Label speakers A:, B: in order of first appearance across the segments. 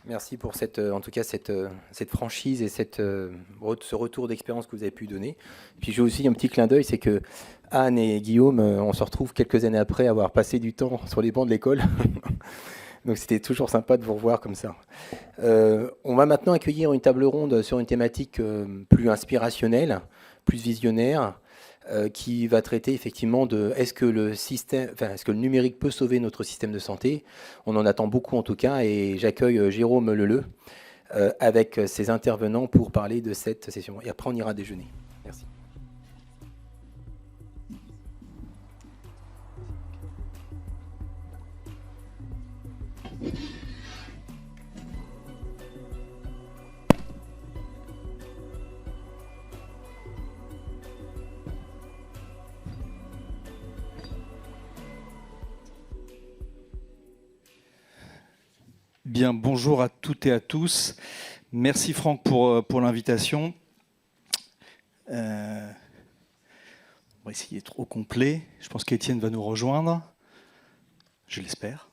A: Merci pour en tout cas cette franchise et ce retour d'expérience que vous avez pu donner. Puis j'ai aussi un petit clin d'œil, c'est que Anne et Guillaume, on se retrouve quelques années après avoir passé du temps sur les bancs de l'école. Donc c'était toujours sympa de vous revoir comme ça. On va maintenant accueillir une table ronde sur une thématique plus inspirationnelle, plus visionnaire, qui va traiter effectivement de est-ce que est-ce que le numérique peut sauver notre système de santé. On en attend beaucoup en tout cas, et j'accueille Jérôme Leleu avec ses intervenants pour parler de cette session. Et après on ira déjeuner. Merci.
B: Bien, bonjour à toutes et à tous. Merci Franck pour l'invitation. On va essayer d'être au complet. Je pense qu'Étienne va nous rejoindre. Je l'espère.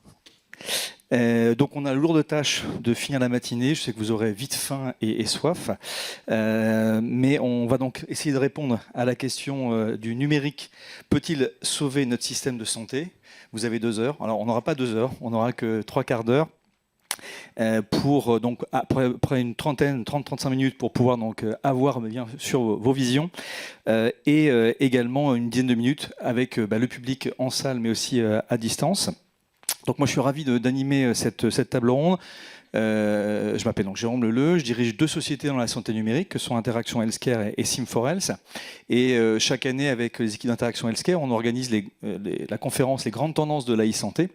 B: Donc on a la lourde tâche de finir la matinée. Je sais que vous aurez vite faim et soif. Mais on va donc essayer de répondre à la question du numérique. Peut-il sauver notre système de santé? Vous avez 2 heures. Alors on n'aura pas 2 heures, on n'aura que 3/4 d'heure. Pour donc après une 30-35 minutes pour pouvoir donc avoir bien sûr vos visions et également une dizaine de minutes avec le public en salle mais aussi à distance. Donc moi je suis ravi d'animer cette table ronde. Je m'appelle donc Jérôme Leleu, je dirige 2 sociétés dans la santé numérique que sont Interaction Healthcare et Sim4Health. Et chaque année avec les équipes d'Interaction Healthcare, on organise la conférence Les grandes tendances de l'AI-santé.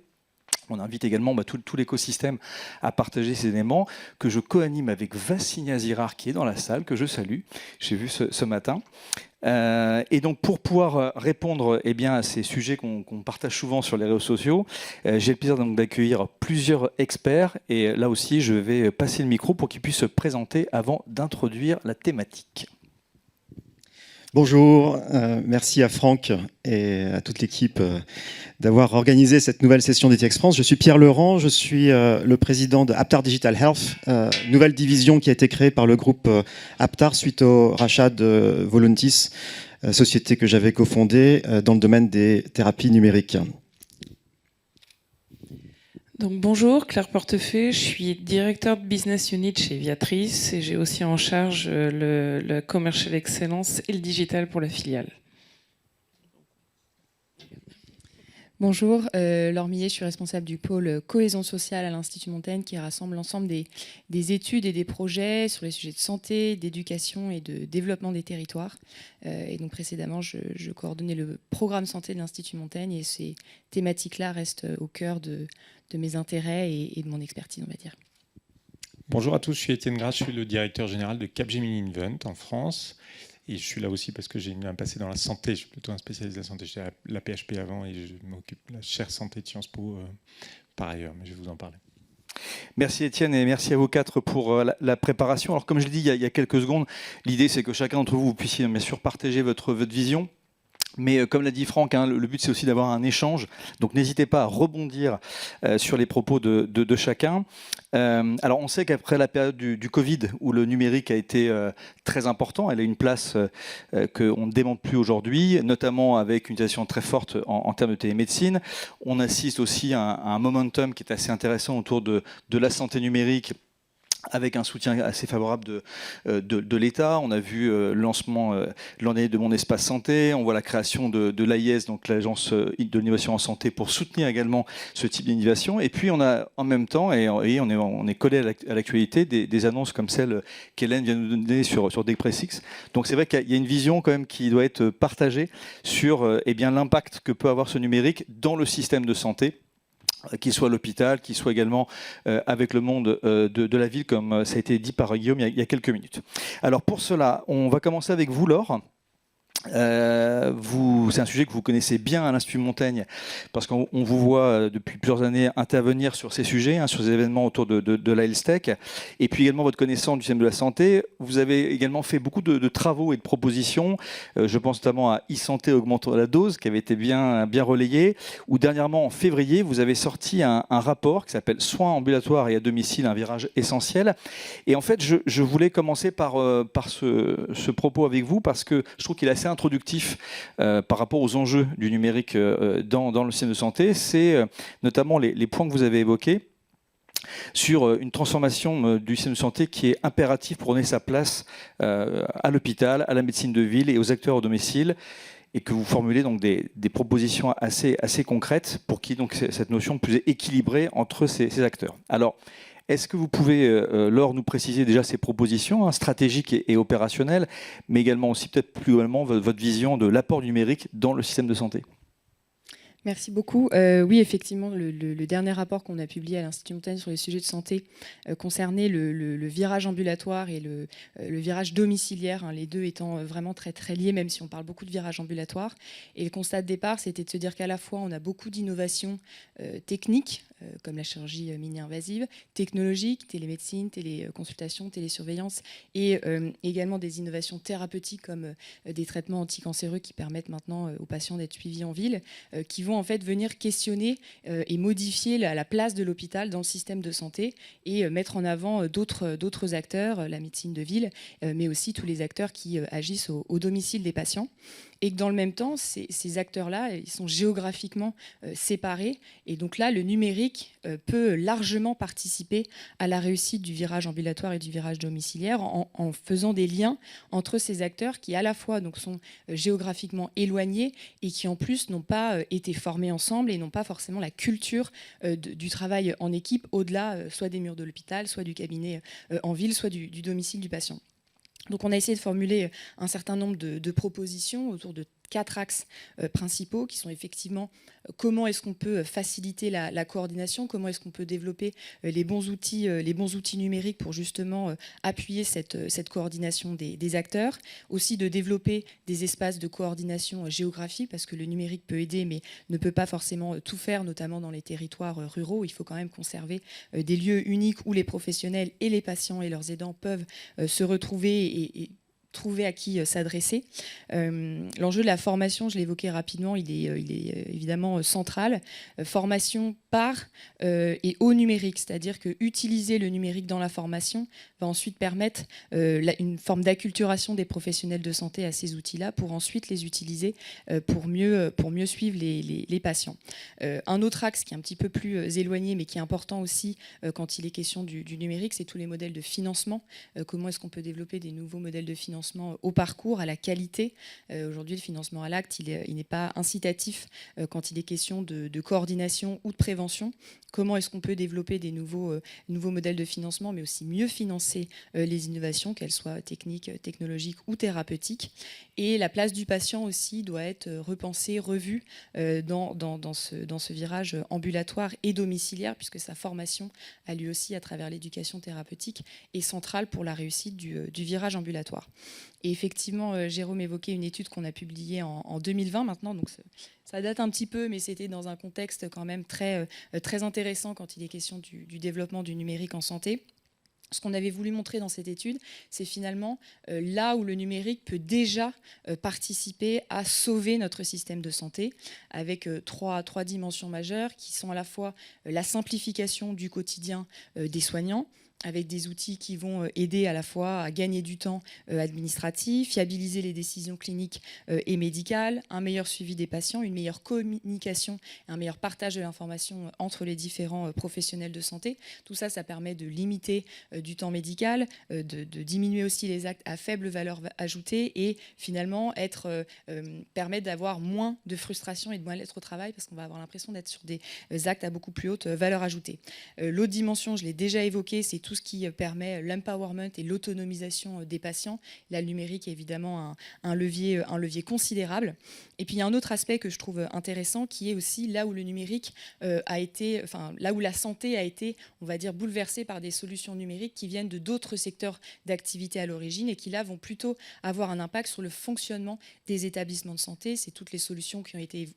B: On invite également tout l'écosystème à partager ces éléments que je co-anime avec Vassinia Zirar qui est dans la salle, que je salue, j'ai vu ce matin. Et donc pour pouvoir répondre à ces sujets qu'on partage souvent sur les réseaux sociaux, j'ai le plaisir d'accueillir plusieurs experts et là aussi je vais passer le micro pour qu'ils puissent se présenter avant d'introduire la thématique.
C: Bonjour, merci à Franck et à toute l'équipe d'avoir organisé cette nouvelle session d'ETX France. Je suis Pierre Laurent, je suis le président de Aptar Digital Health, nouvelle division qui a été créée par le groupe Aptar suite au rachat de Voluntis, société que j'avais cofondée dans le domaine des thérapies numériques.
D: Donc, bonjour, Claire Portefeuille, je suis directeur de Business Unit chez Viatrice et j'ai aussi en charge le Commercial Excellence et le digital pour la filiale.
E: Bonjour, Laure Millet, je suis responsable du pôle cohésion sociale à l'Institut Montaigne qui rassemble l'ensemble des études et des projets sur les sujets de santé, d'éducation et de développement des territoires. Et donc précédemment, je coordonnais le programme santé de l'Institut Montaigne et ces thématiques-là restent au cœur de mes intérêts et de mon expertise, on va dire.
F: Bonjour à tous, je suis Étienne Grasse, je suis le directeur général de Capgemini Invent en France. Et je suis là aussi parce que j'ai un passé dans la santé. Je suis plutôt un spécialiste de la santé. J'étais à la PHP avant et je m'occupe de la chaire santé de Sciences Po par ailleurs. Mais je vais vous en parler.
B: Merci Étienne et merci à vous 4 pour la préparation. Alors comme je l'ai dit il y a quelques secondes, l'idée c'est que chacun d'entre vous puissiez bien sûr partager votre vision. Mais comme l'a dit Franck, le but c'est aussi d'avoir un échange. Donc n'hésitez pas à rebondir sur les propos de chacun. Alors on sait qu'après la période du Covid, où le numérique a été très important, elle a une place qu'on ne démente plus aujourd'hui, notamment avec une utilisation très forte en termes de télémédecine. On assiste aussi à un momentum qui est assez intéressant autour de la santé numérique, avec un soutien assez favorable de l'État. On a vu le lancement l'an dernier de Mon Espace Santé, on voit la création de l'AIS, donc l'Agence de l'innovation en santé, pour soutenir également ce type d'innovation. Et puis on a en même temps, et on est collé à l'actualité, des annonces comme celle qu'Hélène vient de nous donner sur DECPRESX. Donc c'est vrai qu'il y a une vision quand même qui doit être partagée sur l'impact que peut avoir ce numérique dans le système de santé, qu'il soit à l'hôpital, qu'il soit également avec le monde de la ville, comme ça a été dit par Guillaume il y a quelques minutes. Alors pour cela, on va commencer avec vous, Laure. C'est un sujet que vous connaissez bien à l'Institut Montaigne, parce qu'on vous voit depuis plusieurs années intervenir sur ces sujets, hein, sur les événements autour de la Health Tech, et puis également votre connaissance du système de la santé. Vous avez également fait beaucoup de travaux et de propositions. Je pense notamment à e-santé augmentant la dose, qui avait été bien relayé, ou dernièrement en février, vous avez sorti un rapport qui s'appelle Soins ambulatoires et à domicile, un virage essentiel. Et en fait, je voulais commencer par ce propos avec vous, parce que je trouve qu'il est assez introductif par rapport aux enjeux du numérique dans le système de santé. C'est notamment les points que vous avez évoqués sur une transformation du système de santé qui est impérative pour donner sa place à l'hôpital, à la médecine de ville et aux acteurs au domicile, et que vous formulez donc des propositions assez concrètes pour qu'il y ait donc cette notion plus équilibrée entre ces acteurs. Alors, est-ce que vous pouvez, Laure, nous préciser déjà ces propositions stratégiques et opérationnelles, mais également aussi peut-être plus globalement votre vision de l'apport numérique dans le système de santé ?
E: Merci beaucoup. Oui, effectivement, le dernier rapport qu'on a publié à l'Institut Montaigne sur les sujets de santé concernait le virage ambulatoire et le virage domiciliaire, hein, les deux étant vraiment très, très liés, même si on parle beaucoup de virage ambulatoire. Et le constat de départ, c'était de se dire qu'à la fois, on a beaucoup d'innovations techniques, comme la chirurgie mini-invasive, technologique, télémédecine, téléconsultation, télésurveillance, et également des innovations thérapeutiques comme des traitements anticancéreux qui permettent maintenant aux patients d'être suivis en ville, qui vont en fait venir questionner et modifier la place de l'hôpital dans le système de santé et mettre en avant d'autres acteurs, la médecine de ville, mais aussi tous les acteurs qui agissent au domicile des patients. Et que dans le même temps, ces acteurs-là, ils sont géographiquement séparés. Et donc là, le numérique peut largement participer à la réussite du virage ambulatoire et du virage domiciliaire en faisant des liens entre ces acteurs qui, à la fois, donc, sont géographiquement éloignés et qui, en plus, n'ont pas été formés ensemble et n'ont pas forcément la culture du travail en équipe au-delà soit des murs de l'hôpital, soit du cabinet en ville, soit du domicile du patient. Donc on a essayé de formuler un certain nombre de propositions autour de 4 axes principaux qui sont effectivement comment est-ce qu'on peut faciliter la coordination, comment est-ce qu'on peut développer les bons outils numériques pour justement appuyer cette coordination des acteurs, aussi de développer des espaces de coordination géographique parce que le numérique peut aider mais ne peut pas forcément tout faire, notamment dans les territoires ruraux. Il faut quand même conserver des lieux uniques où les professionnels et les patients et leurs aidants peuvent se retrouver et trouver à qui s'adresser. L'enjeu de la formation, je l'évoquais rapidement, il est évidemment central. Formation par et au numérique, c'est-à-dire que utiliser le numérique dans la formation va ensuite permettre une forme d'acculturation des professionnels de santé à ces outils-là pour ensuite les utiliser pour mieux suivre les patients. Un autre axe qui est un petit peu plus éloigné mais qui est important aussi quand il est question du numérique, c'est tous les modèles de financement. Comment est-ce qu'on peut développer des nouveaux modèles de financement au parcours, à la qualité. Aujourd'hui, le financement à l'acte, il n'est pas incitatif quand il est question de coordination ou de prévention. Comment est-ce qu'on peut développer des nouveaux modèles de financement, mais aussi mieux financer les innovations, qu'elles soient techniques, technologiques ou thérapeutiques. Et la place du patient aussi doit être repensée, revue dans ce virage ambulatoire et domiciliaire, puisque sa formation a lui aussi, à travers l'éducation thérapeutique, est centrale pour la réussite du virage ambulatoire. Et effectivement, Jérôme évoquait une étude qu'on a publiée en 2020 maintenant, donc ça date un petit peu, mais c'était dans un contexte quand même très intéressant quand il est question du développement du numérique en santé. Ce qu'on avait voulu montrer dans cette étude, c'est finalement là où le numérique peut déjà participer à sauver notre système de santé, avec trois dimensions majeures qui sont à la fois la simplification du quotidien des soignants, avec des outils qui vont aider à la fois à gagner du temps administratif, fiabiliser les décisions cliniques et médicales, un meilleur suivi des patients, une meilleure communication, un meilleur partage de l'information entre les différents professionnels de santé. Tout ça, ça permet de limiter du temps médical, de diminuer aussi les actes à faible valeur ajoutée et finalement permettre d'avoir moins de frustration et de moins d'être au travail parce qu'on va avoir l'impression d'être sur des actes à beaucoup plus haute valeur ajoutée. L'autre dimension, je l'ai déjà évoquée, c'est tout ce qui permet l'empowerment et l'autonomisation des patients. Là, le numérique est évidemment un levier considérable. Et puis il y a un autre aspect que je trouve intéressant, qui est aussi là où le numérique là où la santé a été, on va dire, bouleversée par des solutions numériques qui viennent de d'autres secteurs d'activité à l'origine et qui là vont plutôt avoir un impact sur le fonctionnement des établissements de santé. C'est toutes les solutions qui ont été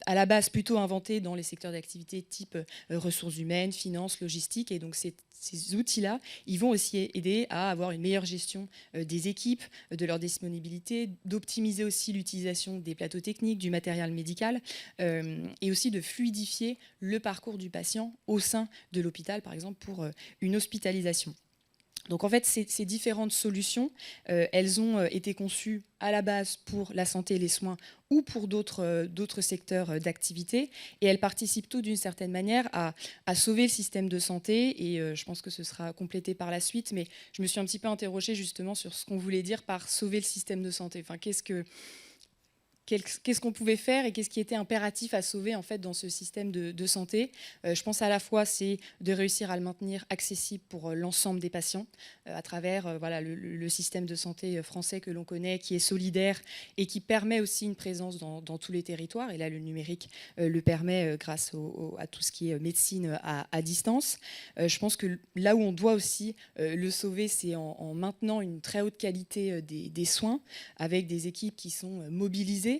E: à la base plutôt inventées dans les secteurs d'activité type ressources humaines, finances, logistique. Et donc ces outils-là, ils vont aussi aider à avoir une meilleure gestion des équipes, de leur disponibilité, d'optimiser aussi l'utilisation des plateaux techniques, du matériel médical, et aussi de fluidifier le parcours du patient au sein de l'hôpital, par exemple pour une hospitalisation. Donc en fait, ces différentes solutions, elles ont été conçues à la base pour la santé et les soins ou pour d'autres secteurs d'activité. Et elles participent toutes d'une certaine manière à sauver le système de santé. Et je pense que ce sera complété par la suite. Mais je me suis un petit peu interrogée justement sur ce qu'on voulait dire par sauver le système de santé. Enfin, qu'est-ce qu'on pouvait faire et qu'est-ce qui était impératif à sauver en fait dans ce système de santé. Je pense à la fois c'est de réussir à le maintenir accessible pour l'ensemble des patients à travers le système de santé français que l'on connaît, qui est solidaire et qui permet aussi une présence dans tous les territoires. Et là, le numérique le permet grâce à tout ce qui est médecine à distance. Je pense que là où on doit aussi le sauver, c'est en maintenant une très haute qualité des soins avec des équipes qui sont mobilisées,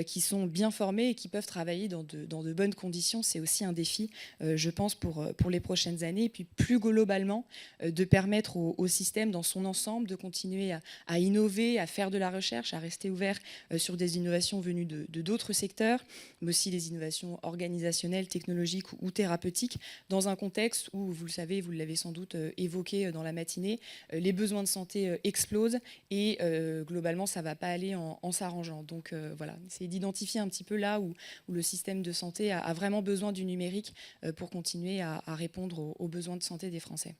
E: qui sont bien formés et qui peuvent travailler dans de bonnes conditions. C'est aussi un défi, je pense, pour les prochaines années. Et puis plus globalement, de permettre au système dans son ensemble de continuer à innover, à faire de la recherche, à rester ouvert sur des innovations venues de d'autres secteurs, mais aussi des innovations organisationnelles, technologiques ou thérapeutiques, dans un contexte où, vous le savez, vous l'avez sans doute évoqué dans la matinée, les besoins de santé explosent et globalement, ça ne va pas aller en s'arrangeant. Donc voilà, c'est d'identifier un petit peu là où le système de santé a vraiment besoin du numérique pour continuer à répondre aux besoins de santé des Français.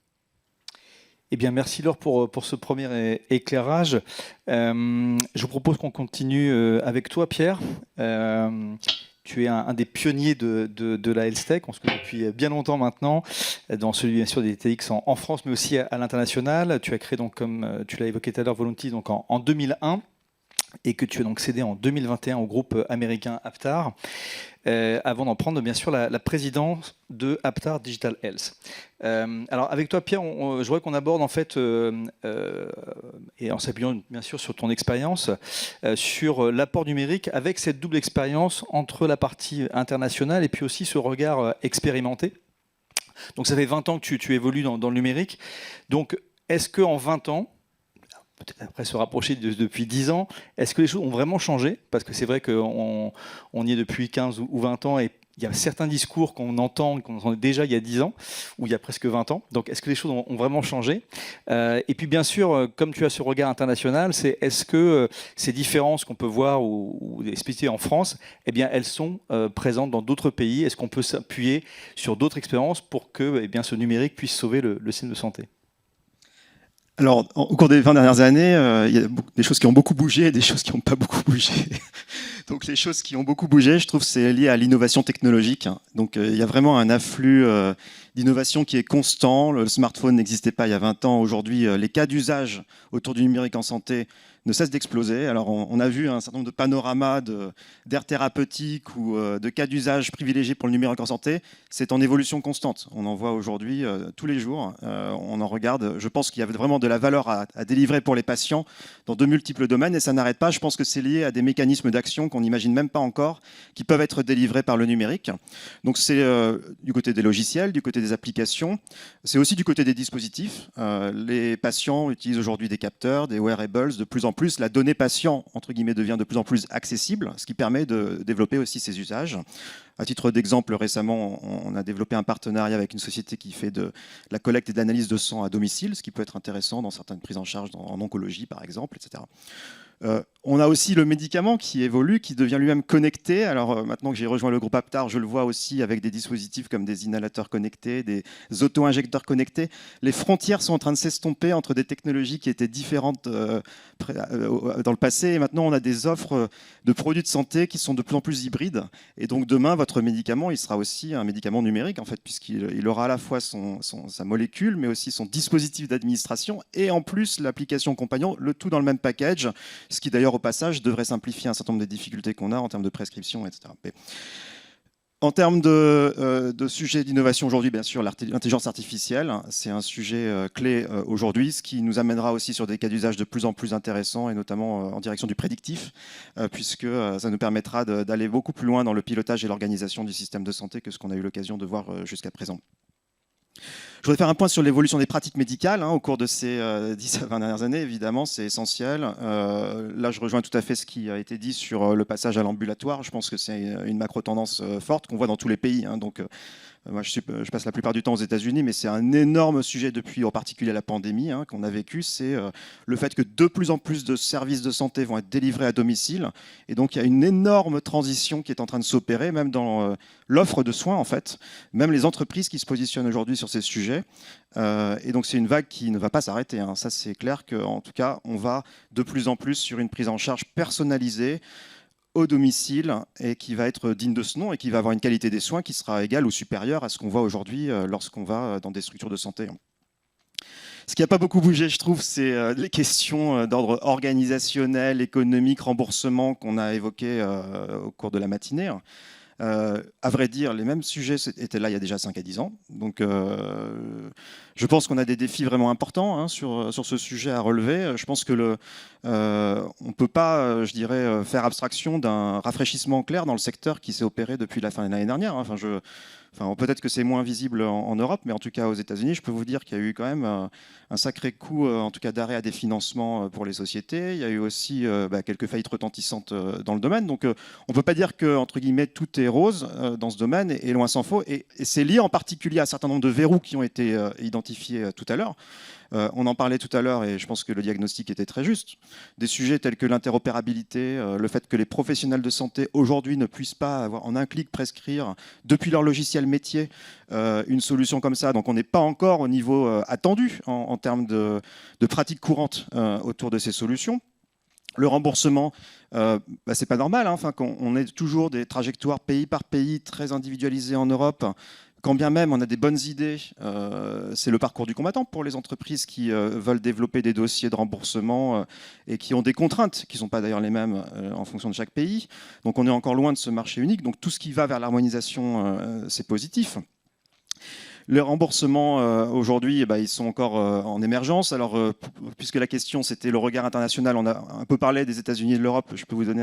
B: Eh bien, merci Laure pour ce premier éclairage. Je vous propose qu'on continue avec toi, Pierre. Tu es un des pionniers de la health tech. On se connaît depuis bien longtemps maintenant, dans celui bien sûr des TX en France, mais aussi à l'international. Tu as créé, donc, comme tu l'as évoqué tout à l'heure, Voluntis donc en 2001. Et que tu as donc cédé en 2021 au groupe américain Aptar, avant d'en prendre bien sûr la présidence de Aptar Digital Health. Alors avec toi Pierre, je voudrais qu'on aborde en fait, et en s'appuyant bien sûr sur ton expérience, sur l'apport numérique avec cette double expérience entre la partie internationale et puis aussi ce regard expérimenté. Donc ça fait 20 ans que tu évolues dans le numérique. Donc est-ce qu'en 20 ans, peut-être après se rapprocher depuis 10 ans, est-ce que les choses ont vraiment changé? Parce que c'est vrai qu'on y est depuis 15 ou 20 ans et il y a certains discours qu'on entendait déjà il y a 10 ans ou il y a presque 20 ans. Donc est-ce que les choses ont vraiment changé? Et puis bien sûr, comme tu as ce regard international, est-ce que ces différences qu'on peut voir ou expliquer en France, eh bien, elles sont présentes dans d'autres pays? Est-ce qu'on peut s'appuyer sur d'autres expériences pour que ce numérique puisse sauver le système de santé?
C: Alors, au cours des 20 dernières années, il y a des choses qui ont beaucoup bougé et des choses qui n'ont pas beaucoup bougé. Donc, les choses qui ont beaucoup bougé, je trouve, c'est lié à l'innovation technologique. Donc, il y a vraiment un afflux d'innovation qui est constant. Le smartphone n'existait pas il y a 20 ans. Aujourd'hui, les cas d'usage autour du numérique en santé ne cessent d'exploser. Alors, on a vu un certain nombre de panoramas d'aires thérapeutiques ou de cas d'usage privilégiés pour le numérique en santé. C'est en évolution constante. On en voit aujourd'hui tous les jours. On en regarde. Je pense qu'il y a vraiment de la valeur à délivrer pour les patients dans de multiples domaines et ça n'arrête pas. Je pense que c'est lié à des mécanismes d'action qu'on n'imagine même pas encore qui peuvent être délivrés par le numérique. Donc, c'est du côté des logiciels, du côté des applications. C'est aussi du côté des dispositifs. Les patients utilisent aujourd'hui des capteurs, des wearables. De plus en plus, la donnée patient, entre guillemets, devient de plus en plus accessible, ce qui permet de développer aussi ces usages. À titre d'exemple, récemment, on a développé un partenariat avec une société qui fait de la collecte et de l'analyse de sang à domicile, ce qui peut être intéressant dans certaines prises en charge en oncologie, par exemple, etc. On a aussi le médicament qui évolue, qui devient lui-même connecté. Alors maintenant que j'ai rejoint le groupe Aptar, je le vois aussi avec des dispositifs comme des inhalateurs connectés, des auto-injecteurs connectés. Les frontières sont en train de s'estomper entre des technologies qui étaient différentes dans le passé. Et maintenant, on a des offres de produits de santé qui sont de plus en plus hybrides. Et donc demain, notre médicament, il sera aussi un médicament numérique, en fait, puisqu'il aura à la fois sa molécule, mais aussi son dispositif d'administration, et en plus l'application compagnon, le tout dans le même package, ce qui d'ailleurs au passage devrait simplifier un certain nombre des difficultés qu'on a en termes de prescription, etc. Mais en termes de sujets d'innovation aujourd'hui, bien sûr, l'intelligence artificielle, c'est un sujet clé aujourd'hui, ce qui nous amènera aussi sur des cas d'usage de plus en plus intéressants, et notamment en direction du prédictif, puisque ça nous permettra d'aller beaucoup plus loin dans le pilotage et l'organisation du système de santé que ce qu'on a eu l'occasion de voir jusqu'à présent. Je voudrais faire un point sur l'évolution des pratiques médicales au cours de ces 10 à 20 dernières années. Évidemment, c'est essentiel. Là, je rejoins tout à fait ce qui a été dit sur le passage à l'ambulatoire. Je pense que c'est une macro-tendance forte qu'on voit dans tous les pays. Donc, moi, je passe la plupart du temps aux États-Unis, mais c'est un énorme sujet depuis, en particulier la pandémie, qu'on a vécu. C'est le fait que de plus en plus de services de santé vont être délivrés à domicile. Et donc, il y a une énorme transition qui est en train de s'opérer, même dans l'offre de soins, en fait. Même les entreprises qui se positionnent aujourd'hui sur ces sujets. Et donc, c'est une vague qui ne va pas s'arrêter. Ça, c'est clair qu'en tout cas, on va de plus en plus sur une prise en charge personnalisée, au domicile, et qui va être digne de ce nom et qui va avoir une qualité des soins qui sera égale ou supérieure à ce qu'on voit aujourd'hui lorsqu'on va dans des structures de santé. Ce qui n'a pas beaucoup bougé, je trouve, c'est les questions d'ordre organisationnel, économique, remboursement qu'on a évoquées au cours de la matinée. À vrai dire, les mêmes sujets étaient là il y a déjà 5 à 10 ans. Donc, je pense qu'on a des défis vraiment importants sur ce sujet à relever. Je pense que on ne peut pas, je dirais, faire abstraction d'un rafraîchissement clair dans le secteur qui s'est opéré depuis la fin de l'année dernière. Peut-être que c'est moins visible en Europe, mais en tout cas aux États-Unis, je peux vous dire qu'il y a eu quand même un sacré coup, en tout cas d'arrêt à des financements pour les sociétés. Il y a eu aussi quelques faillites retentissantes dans le domaine. Donc on ne peut pas dire que, entre guillemets, tout est rose dans ce domaine, et loin s'en faut. Et c'est lié en particulier à un certain nombre de verrous qui ont été identifiés tout à l'heure. On en parlait tout à l'heure, et je pense que le diagnostic était très juste. Des sujets tels que l'interopérabilité, le fait que les professionnels de santé aujourd'hui ne puissent pas avoir en un clic prescrire depuis leur logiciel métier une solution comme ça. Donc on n'est pas encore au niveau attendu en termes de pratiques courantes autour de ces solutions. Le remboursement, c'est pas normal. On ait toujours des trajectoires pays par pays très individualisées en Europe. Quand bien même on a des bonnes idées, c'est le parcours du combattant pour les entreprises qui veulent développer des dossiers de remboursement et qui ont des contraintes qui ne sont pas d'ailleurs les mêmes en fonction de chaque pays. Donc on est encore loin de ce marché unique. Donc tout ce qui va vers l'harmonisation, c'est positif. Les remboursements, aujourd'hui, ils sont encore en émergence. Alors, puisque la question, c'était le regard international, on a un peu parlé des États-Unis et de l'Europe. Je peux vous donner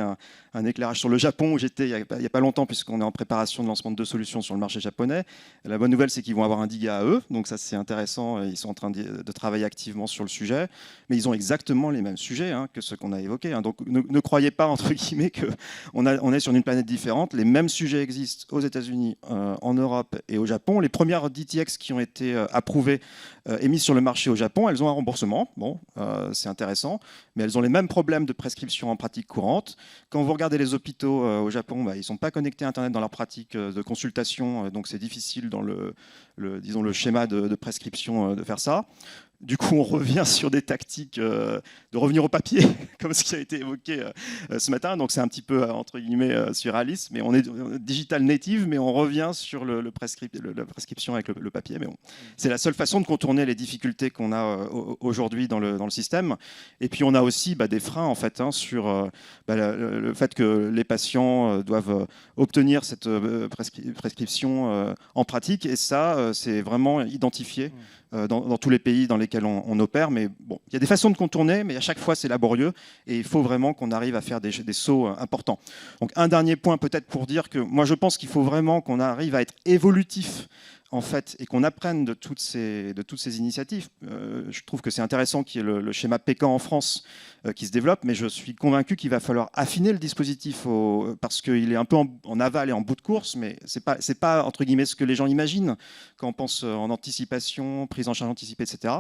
C: un éclairage sur le Japon, où j'étais il n'y a pas longtemps, puisqu'on est en préparation de lancement de 2 solutions sur le marché japonais. Et la bonne nouvelle, c'est qu'ils vont avoir un DIGA à eux. Donc ça, c'est intéressant. Ils sont en train de travailler activement sur le sujet. Mais ils ont exactement les mêmes sujets que ceux qu'on a évoqués. Donc ne croyez pas, entre guillemets, qu'on est sur une planète différente. Les mêmes sujets existent aux États-Unis, en Europe et au Japon. Les premières DTX qui ont été approuvées et mises sur le marché au Japon, elles ont un remboursement. Bon, c'est intéressant, mais elles ont les mêmes problèmes de prescription en pratique courante. Quand vous regardez les hôpitaux au Japon, ils ne sont pas connectés à Internet dans leur pratique de consultation, donc c'est difficile dans disons, le schéma de prescription de faire ça. Du coup, on revient sur des tactiques de revenir au papier, comme ce qui a été évoqué ce matin. Donc, c'est un petit peu, entre guillemets, surréaliste. Mais on est digital native, mais on revient sur la prescription avec le papier. Mais bon, c'est la seule façon de contourner les difficultés qu'on a aujourd'hui dans le système. Et puis, on a aussi des freins, en fait, sur le fait que les patients doivent obtenir cette prescription en pratique. Et ça, c'est vraiment identifié dans tous les pays dans lesquels on opère. Mais bon, il y a des façons de contourner, mais à chaque fois, c'est laborieux. Et il faut vraiment qu'on arrive à faire des sauts importants. Donc, un dernier point peut-être pour dire que moi, je pense qu'il faut vraiment qu'on arrive à être évolutif, en fait, et qu'on apprenne de toutes ces initiatives. Je trouve que c'est intéressant qu'il y ait le schéma Pécan en France qui se développe, mais je suis convaincu qu'il va falloir affiner le dispositif parce qu'il est un peu en aval et en bout de course, mais c'est pas entre guillemets ce que les gens imaginent quand on pense en anticipation, prise en charge anticipée, etc.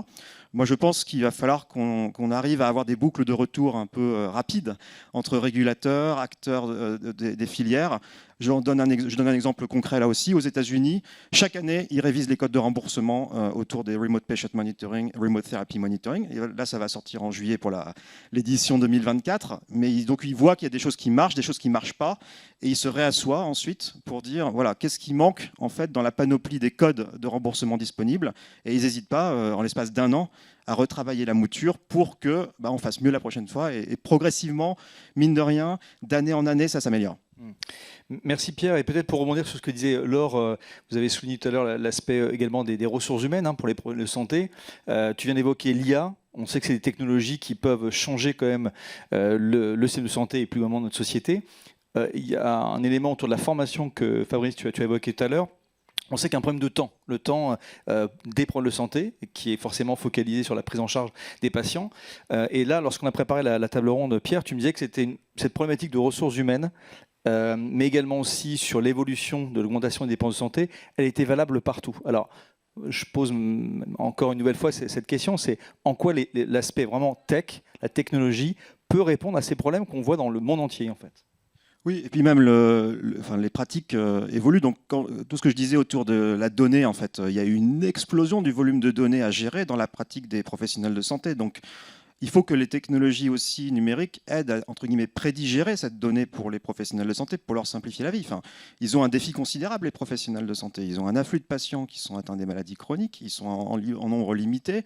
C: Moi, je pense qu'il va falloir qu'on arrive à avoir des boucles de retour un peu rapides entre régulateurs, acteurs des filières, Je donne un exemple concret là aussi. Aux États-Unis, chaque année, ils révisent les codes de remboursement autour des Remote Patient Monitoring, Remote Therapy Monitoring. Et là, ça va sortir en juillet pour l'édition 2024. Mais donc, ils voient qu'il y a des choses qui marchent, des choses qui ne marchent pas. Et ils se réassoient ensuite pour dire, voilà, qu'est-ce qui manque en fait dans la panoplie des codes de remboursement disponibles. Et ils n'hésitent pas, en l'espace d'1 an, à retravailler la mouture pour que on fasse mieux la prochaine fois. Et progressivement, mine de rien, d'année en année, ça s'améliore.
B: Merci Pierre. Et peut-être pour rebondir sur ce que disait Laure, vous avez souligné tout à l'heure l'aspect également des ressources humaines pour les problèmes de santé. Tu viens d'évoquer l'IA. On sait que c'est des technologies qui peuvent changer quand même le système de santé et plus vraiment notre société. Il y a un élément autour de la formation que Fabrice, tu as évoqué tout à l'heure. On sait qu'il y a un problème de temps, le temps des problèmes de santé, qui est forcément focalisé sur la prise en charge des patients. Et là, lorsqu'on a préparé la table ronde, Pierre, tu me disais que c'était cette problématique de ressources humaines, mais également aussi sur l'évolution de l'augmentation des dépenses de santé, elle était valable partout. Alors, je pose encore une nouvelle fois cette question, c'est en quoi l'aspect vraiment tech, la technologie, peut répondre à ces problèmes qu'on voit dans le monde entier, en fait.
C: Oui, et puis même les pratiques évoluent. Donc, tout ce que je disais autour de la donnée, en fait, il y a eu une explosion du volume de données à gérer dans la pratique des professionnels de santé. Donc, il faut que les technologies aussi numériques aident à, entre guillemets, prédigérer cette donnée pour les professionnels de santé, pour leur simplifier la vie. Enfin, ils ont un défi considérable, les professionnels de santé. Ils ont un afflux de patients qui sont atteints des maladies chroniques, ils sont en nombre limité.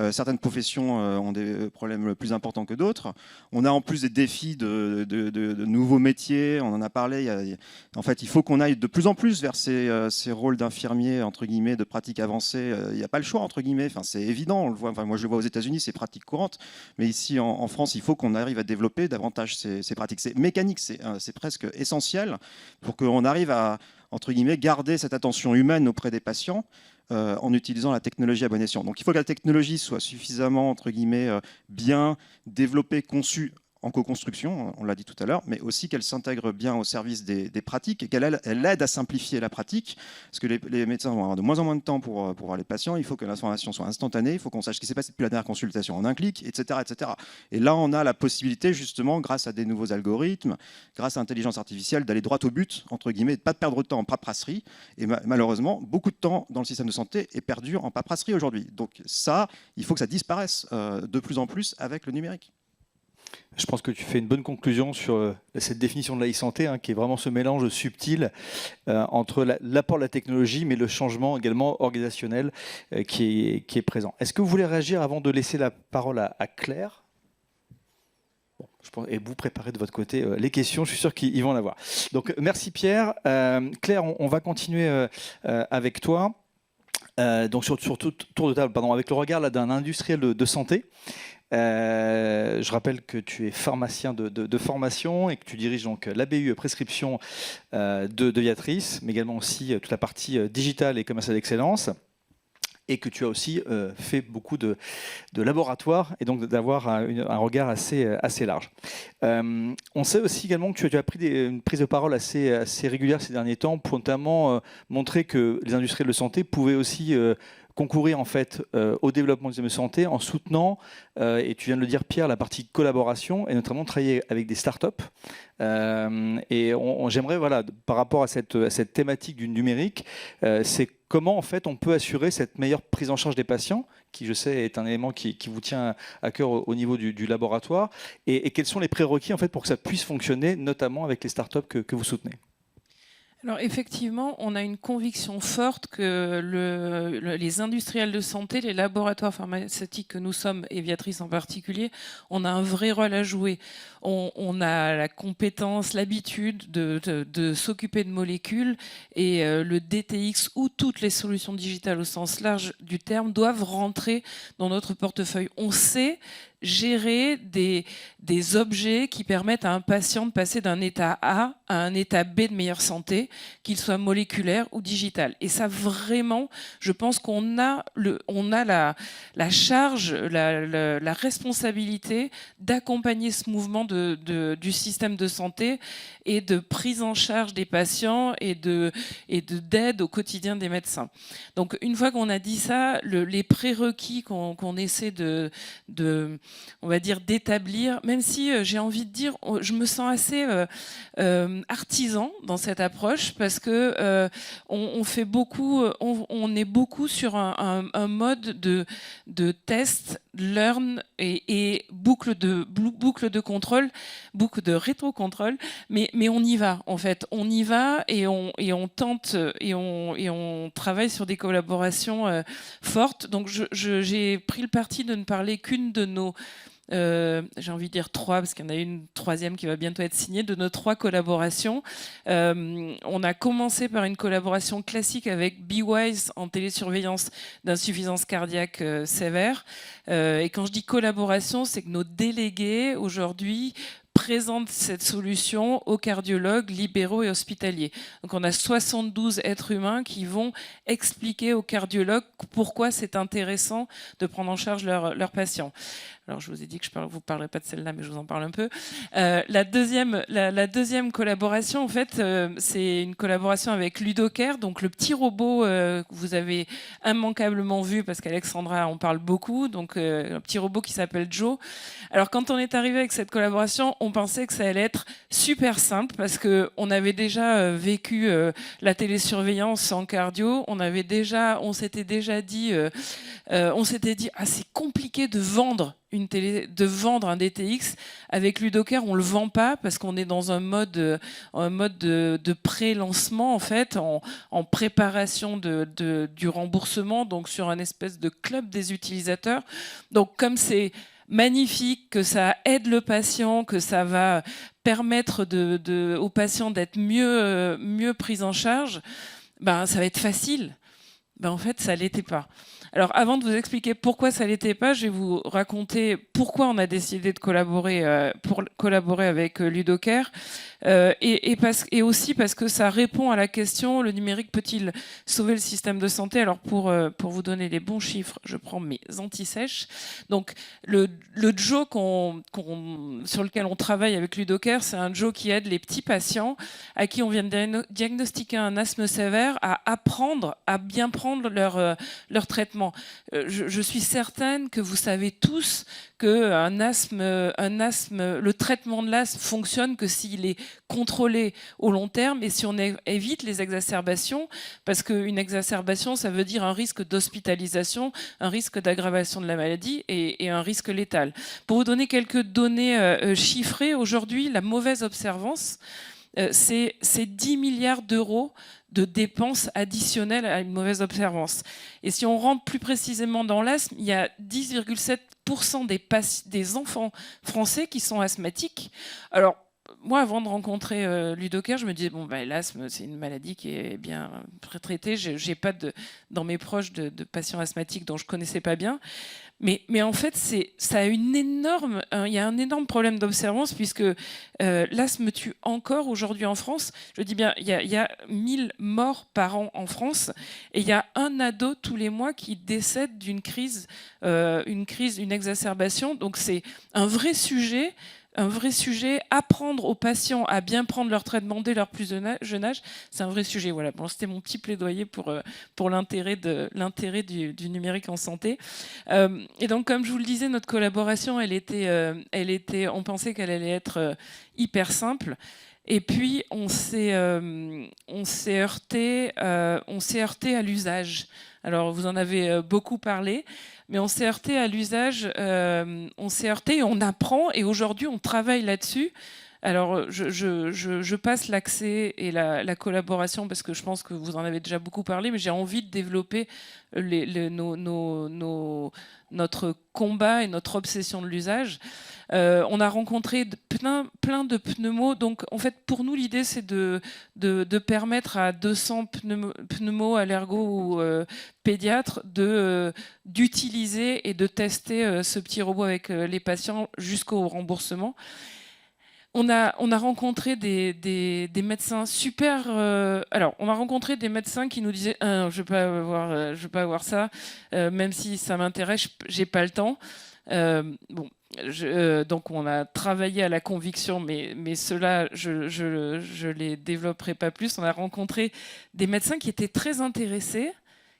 C: Certaines professions ont des problèmes plus importants que d'autres. On a en plus des défis de nouveaux métiers, on en a parlé. En fait, il faut qu'on aille de plus en plus vers ces rôles d'infirmiers, entre guillemets, de pratiques avancées. Il n'y a pas le choix, entre guillemets. Enfin, c'est évident, on le voit. Enfin, moi, je le vois aux États-Unis, c'est pratique courante. Mais ici, en France, il faut qu'on arrive à développer davantage ces pratiques. C'est mécanique, c'est presque essentiel pour qu'on arrive à, entre guillemets, garder cette attention humaine auprès des patients en utilisant la technologie à bon escient. Donc il faut que la technologie soit suffisamment, entre guillemets, bien développée, conçue en co-construction, on l'a dit tout à l'heure, mais aussi qu'elle s'intègre bien au service des pratiques et qu'elle aide à simplifier la pratique, parce que les médecins vont avoir de moins en moins de temps pour voir les patients, il faut que l'information soit instantanée, il faut qu'on sache ce qui s'est passé depuis la dernière consultation en un clic, etc., etc. Et là, on a la possibilité, justement, grâce à des nouveaux algorithmes, grâce à l'intelligence artificielle, d'aller droit au but, entre guillemets, de ne pas perdre de temps en paperasserie. Et malheureusement, beaucoup de temps dans le système de santé est perdu en paperasserie aujourd'hui. Donc ça, il faut que ça disparaisse de plus en plus avec le numérique.
B: Je pense que tu fais une bonne conclusion sur cette définition de l'e-santé, qui est vraiment ce mélange subtil entre l'apport de la technologie, mais le changement également organisationnel qui est présent. Est-ce que vous voulez réagir avant de laisser la parole à Claire ? Bon, et vous préparez de votre côté les questions, je suis sûr qu'ils vont en avoir. Donc merci Pierre. Claire, on va continuer avec toi. Donc sur tout tour de table, avec le regard d'un industriel de santé. Je rappelle que tu es pharmacien de formation et que tu diriges donc l'ABU prescription de Viatris, mais également aussi toute la partie digitale et commerciale d'excellence. Et que tu as aussi fait beaucoup de laboratoires et donc d'avoir un regard assez large. On sait aussi également que tu as pris une prise de parole assez régulière ces derniers temps pour notamment montrer que les industriels de santé pouvaient aussi concourir en fait au développement du système de santé en soutenant, et tu viens de le dire Pierre, la partie collaboration et notamment travailler avec des startups. Et j'aimerais, par rapport à cette thématique du numérique, c'est comment en fait on peut assurer cette meilleure prise en charge des patients, qui je sais est un élément qui vous tient à cœur au niveau du laboratoire, et quels sont les prérequis en fait pour que ça puisse fonctionner, notamment avec les startups que vous soutenez.
D: Alors effectivement, on a une conviction forte que les industriels de santé, les laboratoires pharmaceutiques que nous sommes, et Viatris en particulier, on a un vrai rôle à jouer. On a la compétence, l'habitude de s'occuper de molécules, et le DTX ou toutes les solutions digitales au sens large du terme doivent rentrer dans notre portefeuille. On sait gérer des objets qui permettent à un patient de passer d'un état A à un état B de meilleure santé, qu'il soit moléculaire ou digital. Et ça, vraiment, je pense qu'on a la charge, la responsabilité d'accompagner ce mouvement du système de santé et de prise en charge des patients et d'aide au quotidien des médecins. Donc, une fois qu'on a dit ça, les prérequis qu'on essaie de on va dire, d'établir, même si j'ai envie de dire, je me sens assez artisan dans cette approche, parce que on fait beaucoup, on est beaucoup sur un mode de test, learn et boucle de contrôle, boucle de rétro-contrôle, mais on y va, en fait. On y va et on tente et on travaille sur des collaborations fortes. Donc j'ai pris le parti de ne parler qu'une de nos j'ai envie de dire 3, parce qu'il y en a une troisième qui va bientôt être signée, de nos 3 collaborations. On a commencé par une collaboration classique avec BeWise en télésurveillance d'insuffisance cardiaque sévère. Et quand je dis collaboration, c'est que nos délégués aujourd'hui présentent cette solution aux cardiologues libéraux et hospitaliers. Donc on a 72 êtres humains qui vont expliquer aux cardiologues pourquoi c'est intéressant de prendre en charge leurs patients. Alors je vous ai dit que je ne vous parlerai pas de celle-là, mais je vous en parle un peu. La deuxième collaboration, en fait, c'est une collaboration avec Ludocare, donc le petit robot que vous avez immanquablement vu, parce qu'Alexandra en parle beaucoup, donc un petit robot qui s'appelle Joe. Alors quand on est arrivé avec cette collaboration, on pensait que ça allait être super simple, parce qu'on avait déjà vécu la télésurveillance en cardio, on s'était dit, ah, c'est compliqué de vendre un DTX. Avec Ludocare, on le vend pas parce qu'on est dans un mode de pré-lancement, en fait, en préparation du remboursement, donc sur un espèce de club des utilisateurs. Donc comme c'est magnifique, que ça aide le patient, que ça va permettre aux patients d'être mieux pris en charge, ben ça va être facile. Ben en fait, ça l'était pas. Alors, avant de vous expliquer pourquoi ça l'était pas, je vais vous raconter pourquoi on a décidé de collaborer avec Ludocare, et aussi parce que ça répond à la question, le numérique peut-il sauver le système de santé? Alors, pour vous donner les bons chiffres, je prends mes anti-sèches. Donc, le Joe sur lequel on travaille avec Ludocare, c'est un Joe qui aide les petits patients à qui on vient de diagnostiquer un asthme sévère à apprendre à bien prendre leur traitement. Je suis certaine que vous savez tous que le traitement de l'asthme fonctionne que s'il est contrôlé au long terme et si on évite les exacerbations, parce qu'une exacerbation, ça veut dire un risque d'hospitalisation, un risque d'aggravation de la maladie et un risque létal. Pour vous donner quelques données chiffrées, aujourd'hui, la mauvaise observance, c'est 10 milliards d'euros de dépenses additionnelles à une mauvaise observance. Et si on rentre plus précisément dans l'asthme, il y a 10,7% des enfants français qui sont asthmatiques. Alors, moi, avant de rencontrer Ludocare, je me disais, l'asthme, c'est une maladie qui est bien traitée. J'ai pas dans mes proches de patients asthmatiques dont je connaissais pas bien. Mais en fait, il y a un énorme problème d'observance, puisque l'asthme tue encore aujourd'hui en France. Je dis bien, il y a 1000 morts par an en France, et il y a un ado tous les mois qui décède d'une une exacerbation. Donc c'est un vrai sujet, apprendre aux patients à bien prendre leur traitement dès leur plus jeune âge, c'est un vrai sujet. Voilà, bon, c'était mon petit plaidoyer pour l'intérêt du numérique en santé. Et donc, comme je vous le disais, notre collaboration, on pensait qu'elle allait être hyper simple. Et puis, on s'est heurté à l'usage. Alors, vous en avez beaucoup parlé, mais on s'est heurté à l'usage, et on apprend, et aujourd'hui, on travaille là-dessus. Alors, je passe l'accès et la collaboration, parce que je pense que vous en avez déjà beaucoup parlé, mais j'ai envie de développer notre combat et notre obsession de l'usage. On a rencontré plein de pneumos. Donc, en fait, pour nous, l'idée, c'est de permettre à 200 pneumos, allergos ou pédiatres d'utiliser et de tester ce petit robot avec les patients jusqu'au remboursement. On a rencontré des médecins super. Alors, on a rencontré des médecins qui nous disaient je veux pas avoir ça, même si ça m'intéresse, j'ai pas le temps. Donc, on a travaillé à la conviction, mais cela, je les développerai pas plus. On a rencontré des médecins qui étaient très intéressés,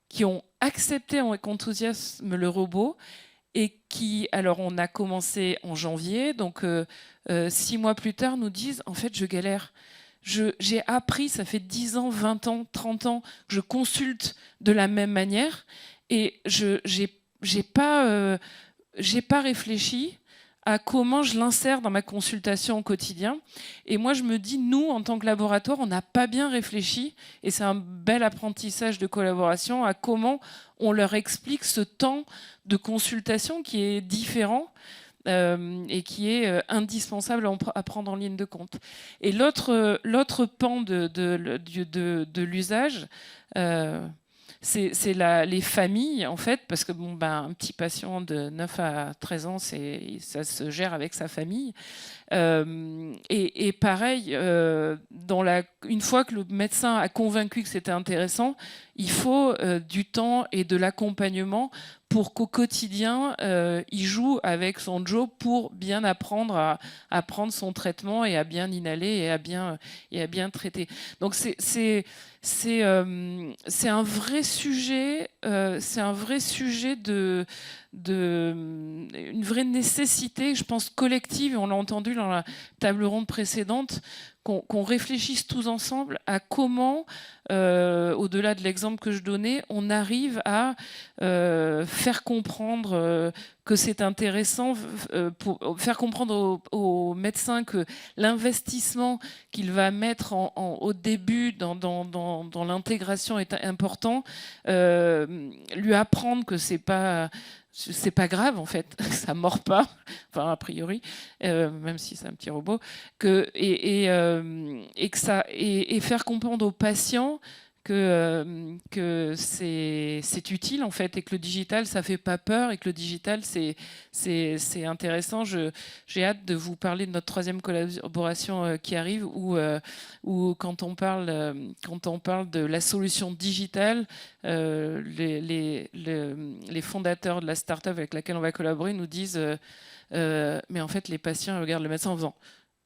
D: qui ont accepté avec enthousiasme le robot. et qui, alors on a commencé en janvier, donc 6 mois plus tard, nous disent en fait je galère. J'ai appris, ça fait 10 ans, 20 ans, 30 ans que je consulte de la même manière et j'ai pas réfléchi à comment je l'insère dans ma consultation au quotidien. Et moi, je me dis, nous, en tant que laboratoire, on n'a pas bien réfléchi, et c'est un bel apprentissage de collaboration, à comment on leur explique ce temps de consultation qui est différent et qui est indispensable à prendre en ligne de compte. Et l'autre pan de l'usage, c'est les familles, en fait, parce que un petit patient de 9 à 13 ans, ça se gère avec sa famille. Et pareil, une fois que le médecin a convaincu que c'était intéressant, il faut du temps et de l'accompagnement pour qu'au quotidien, il joue avec son Joe pour bien apprendre à prendre son traitement et à bien inhaler et à bien traiter. Donc c'est un vrai sujet, une vraie nécessité, je pense, collective, et on l'a entendu dans la table ronde précédente, qu'on réfléchisse tous ensemble à comment, au-delà de l'exemple que je donnais, on arrive à faire comprendre que c'est intéressant, pour faire comprendre aux médecins que l'investissement qu'il va mettre au début dans l'intégration est important, lui apprendre que c'est pas grave en fait, ça mord pas, enfin a priori, même si c'est un petit robot, et faire comprendre aux patients que c'est utile en fait, et que le digital ça fait pas peur, et que le digital c'est intéressant. J'ai hâte de vous parler de notre troisième collaboration qui arrive, où quand on parle de la solution digitale, les fondateurs de la start-up avec laquelle on va collaborer nous disent mais en fait les patients regardent le médecin en faisant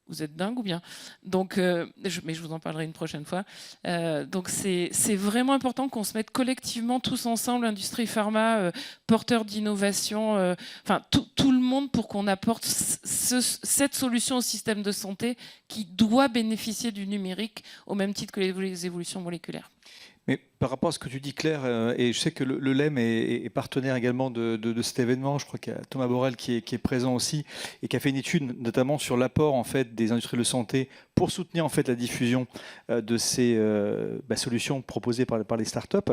D: vous êtes dingue ou bien? Donc, mais je vous en parlerai une prochaine fois. Donc c'est vraiment important qu'on se mette collectivement tous ensemble, industrie pharma, porteurs d'innovation, enfin tout le monde, pour qu'on apporte cette solution au système de santé qui doit bénéficier du numérique au même titre que les évolutions moléculaires.
B: Mais par rapport à ce que tu dis, Claire, et je sais que le LEM est partenaire également de cet événement, je crois qu'il y a Thomas Borrell qui est présent aussi, et qui a fait une étude notamment sur l'apport en fait, des industries de santé pour soutenir en fait, la diffusion de ces solutions proposées par les startups.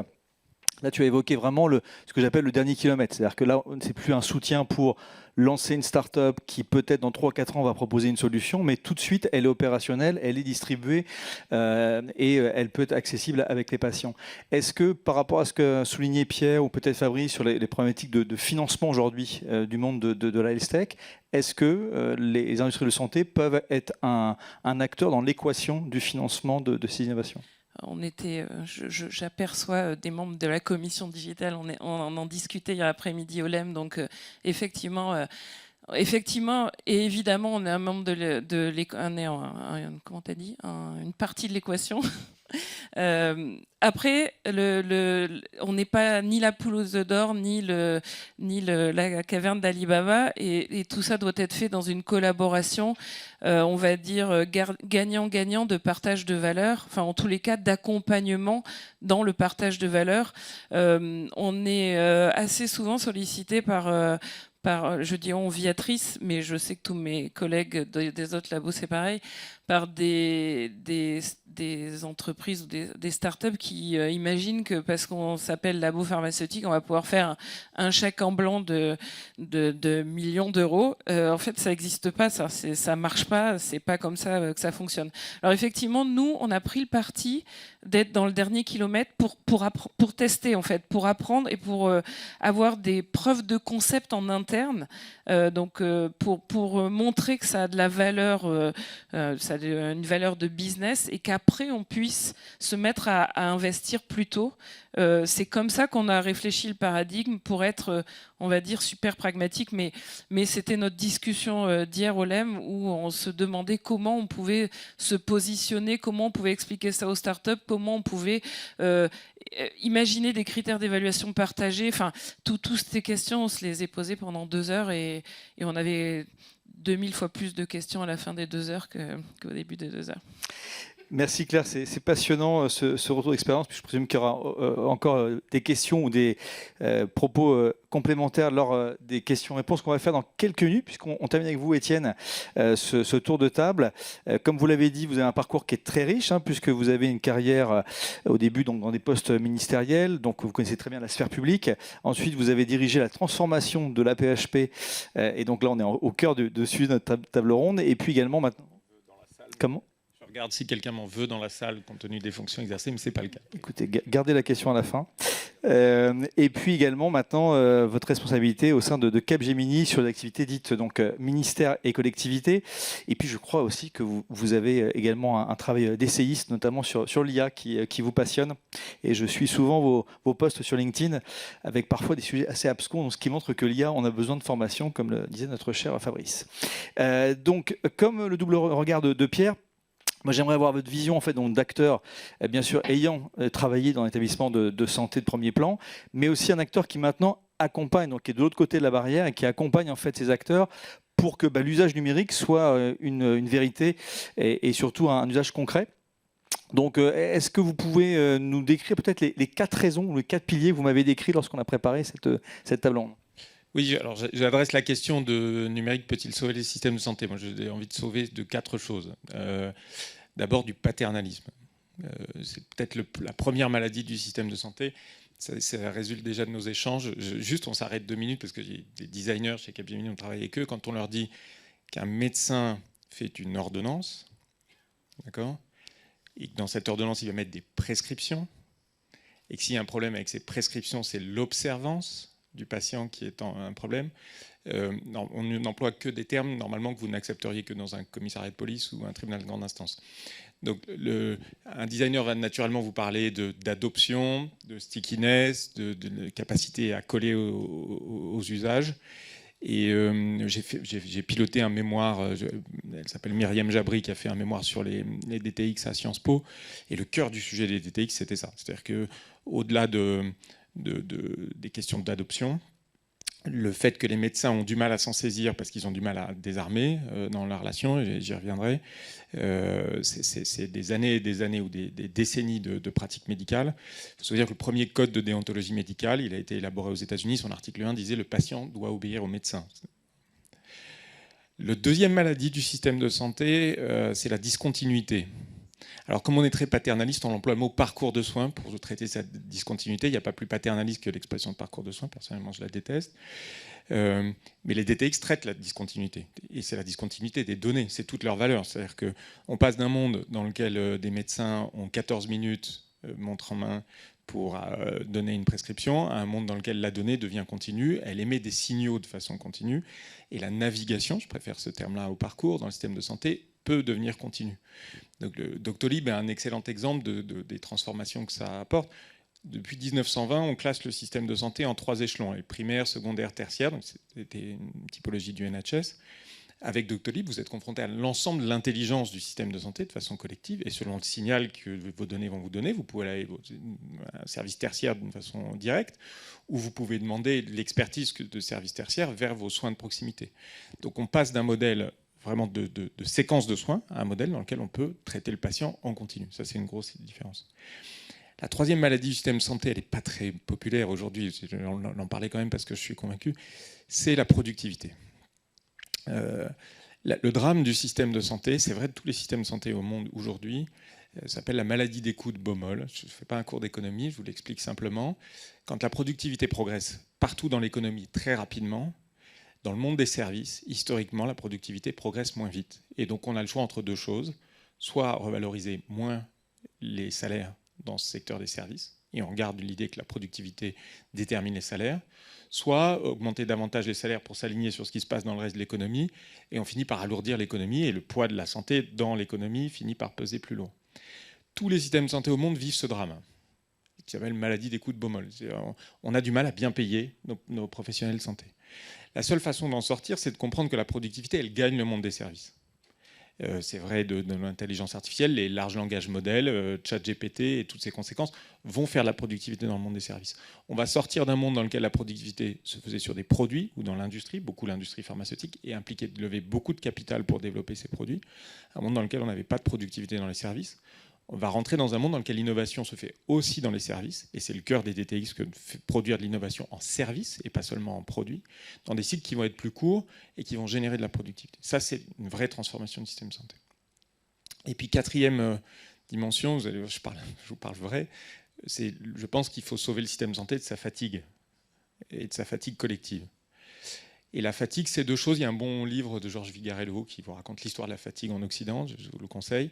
B: Là, tu as évoqué vraiment ce que j'appelle le dernier kilomètre. C'est-à-dire que là, ce n'est plus un soutien pour lancer une start-up qui peut-être dans 3-4 ans va proposer une solution, mais tout de suite, elle est opérationnelle, elle est distribuée et elle peut être accessible avec les patients. Est-ce que par rapport à ce que soulignait Pierre ou peut-être Fabrice sur les problématiques de financement aujourd'hui du monde de la health tech, est-ce que les industries de santé peuvent être un acteur dans l'équation du financement de ces innovations ?
D: J'aperçois des membres de la commission digitale, on en discutait hier après-midi au LEM, donc effectivement, et évidemment, on est un membre comment t'as dit, une partie de l'équation. Après, on n'est pas ni la poule aux œufs d'or, ni la caverne d'Ali Baba, et tout ça doit être fait dans une collaboration, on va dire gagnant-gagnant de partage de valeurs, enfin en tous les cas d'accompagnement dans le partage de valeurs. On est assez souvent sollicité par, je dis on Viatrice, mais je sais que tous mes collègues des autres labos c'est pareil, par des entreprises ou des startups qui imaginent que parce qu'on s'appelle labo pharmaceutique, on va pouvoir faire un chèque en blanc de millions d'euros. En fait, ça n'existe pas, ça marche pas, c'est pas comme ça que ça fonctionne. Alors effectivement, nous, on a pris le parti d'être dans le dernier kilomètre pour tester en fait, pour apprendre et pour avoir des preuves de concept en interne, donc pour montrer que ça a de la valeur, ça a une valeur de business, et qu'après on puisse se mettre à investir plus tôt. C'est comme ça qu'on a réfléchi le paradigme pour être, on va dire, super pragmatique, mais c'était notre discussion d'hier au LEM où on se demandait comment on pouvait se positionner, comment on pouvait expliquer ça aux startups, comment on pouvait imaginer des critères d'évaluation partagés. Enfin, toutes ces questions, on se les est posées pendant 2 heures et on avait 2000 fois plus de questions à la fin des 2 heures qu'au début des 2 heures.
B: Merci Claire, c'est passionnant ce retour d'expérience. Je présume qu'il y aura encore des questions ou des propos complémentaires lors des questions-réponses qu'on va faire dans quelques minutes, puisqu'on termine avec vous, Étienne, ce tour de table. Comme vous l'avez dit, vous avez un parcours qui est très riche, puisque vous avez une carrière au début donc, dans des postes ministériels, donc vous connaissez très bien la sphère publique. Ensuite, vous avez dirigé la transformation de la PHP, et donc là, on est au cœur de sujet de notre table ronde. Et puis également maintenant... Comment ?
F: Regarde si quelqu'un m'en veut dans la salle compte tenu des fonctions exercées, mais ce n'est pas le cas.
B: Écoutez, gardez la question à la fin. Et puis également maintenant votre responsabilité au sein de Capgemini sur les activités dites donc ministère et collectivités. Et puis je crois aussi que vous avez également un travail d'essayiste, notamment sur l'IA qui vous passionne. Et je suis souvent vos posts sur LinkedIn avec parfois des sujets assez abscons, ce qui montre que l'IA, on a besoin de formation, comme le disait notre cher Fabrice. Donc comme le double regard de Pierre, moi, j'aimerais avoir votre vision en fait, d'acteur, bien sûr, ayant travaillé dans l'établissement de santé de premier plan, mais aussi un acteur qui maintenant accompagne, donc qui est de l'autre côté de la barrière et qui accompagne en fait ces acteurs pour que l'usage numérique soit une vérité et surtout un usage concret. Donc, est-ce que vous pouvez nous décrire peut-être les 4 raisons ou les 4 piliers que vous m'avez décrits lorsqu'on a préparé cette table ronde ?
F: Oui, alors j'adresse la question de numérique peut-il sauver les systèmes de santé ? Moi, j'ai envie de sauver de 4 choses. D'abord, du paternalisme. C'est peut-être la première maladie du système de santé. Ça résulte déjà de nos échanges. Juste, on s'arrête 2 minutes parce que j'ai des designers chez Capgemini, on travaille avec eux. Quand on leur dit qu'un médecin fait une ordonnance, d'accord, et que dans cette ordonnance, il va mettre des prescriptions, et que s'il y a un problème avec ces prescriptions, c'est l'observance du patient qui est un problème. Non, on n'emploie que des termes normalement que vous n'accepteriez que dans un commissariat de police ou un tribunal de grande instance. Donc un designer va naturellement vous parler d'adoption, de stickiness, de capacité à coller aux usages. Et j'ai piloté un mémoire, elle s'appelle Myriam Jabri, qui a fait un mémoire sur les DTX à Sciences Po. Et le cœur du sujet des DTX, c'était ça. C'est-à-dire qu'au-delà des questions d'adoption, le fait que les médecins ont du mal à s'en saisir parce qu'ils ont du mal à désarmer dans la relation, et j'y reviendrai, c'est des années et des années ou des décennies de pratiques médicales. Il faut se dire que le premier code de déontologie médicale, il a été élaboré aux États-Unis. Son article 1 disait « Le patient doit obéir au médecin ». Le deuxième maladie du système de santé, c'est la discontinuité. Alors, comme on est très paternaliste, on emploie le mot parcours de soins pour traiter cette discontinuité. Il n'y a pas plus paternaliste que l'expression de parcours de soins. Personnellement, je la déteste. Mais les DTX traitent la discontinuité. Et c'est la discontinuité des données, c'est toute leur valeur. C'est-à-dire qu'on passe d'un monde dans lequel des médecins ont 14 minutes montre en main pour donner une prescription, à un monde dans lequel la donnée devient continue, elle émet des signaux de façon continue, et la navigation, je préfère ce terme-là au parcours, dans le système de santé, peut devenir continue. Donc le Doctolib est un excellent exemple des transformations que ça apporte. Depuis 1920, on classe le système de santé en 3 échelons, primaire, secondaire, tertiaire, donc c'était une typologie du NHS. Avec Doctolib, vous êtes confronté à l'ensemble de l'intelligence du système de santé de façon collective, et selon le signal que vos données vont vous donner, vous pouvez aller à un service tertiaire d'une façon directe, ou vous pouvez demander l'expertise de service tertiaire vers vos soins de proximité. Donc on passe d'un modèle vraiment de séquence de soins à un modèle dans lequel on peut traiter le patient en continu. Ça, c'est une grosse différence. La troisième maladie du système de santé, elle n'est pas très populaire aujourd'hui, on en parlait quand même parce que je suis convaincu, c'est la productivité. Le drame du système de santé, c'est vrai de tous les systèmes de santé au monde aujourd'hui, s'appelle la maladie des coûts de Baumol. Je ne fais pas un cours d'économie, je vous l'explique simplement. Quand la productivité progresse partout dans l'économie très rapidement, dans le monde des services, historiquement, la productivité progresse moins vite. Et donc on a le choix entre 2 choses, soit revaloriser moins les salaires dans ce secteur des services, et on garde l'idée que la productivité détermine les salaires, soit augmenter davantage les salaires pour s'aligner sur ce qui se passe dans le reste de l'économie, et on finit par alourdir l'économie, et le poids de la santé dans l'économie finit par peser plus lourd. Tous les systèmes de santé au monde vivent ce drame. qui s'appelle maladie des coups de Baumol. On a du mal à bien payer nos professionnels de santé. La seule façon d'en sortir, c'est de comprendre que la productivité, elle gagne le monde des services. C'est vrai de l'intelligence artificielle, les larges langages modèles, ChatGPT et toutes ses conséquences vont faire de la productivité dans le monde des services. On va sortir d'un monde dans lequel la productivité se faisait sur des produits ou dans l'industrie, beaucoup l'industrie pharmaceutique, et impliquait de lever beaucoup de capital pour développer ces produits. Un monde dans lequel on n'avait pas de productivité dans les services. On va rentrer dans un monde dans lequel l'innovation se fait aussi dans les services, et c'est le cœur des DTX que de produire de l'innovation en service et pas seulement en produit, dans des cycles qui vont être plus courts et qui vont générer de la productivité. Ça, c'est une vraie transformation du système de santé. Et puis, quatrième dimension, je vous parle vrai, je pense qu'il faut sauver le système de santé de sa fatigue, et de sa fatigue collective. Et la fatigue, c'est deux choses. Il y a un bon livre de Georges Vigarello qui vous raconte l'histoire de la fatigue en Occident, je vous le conseille.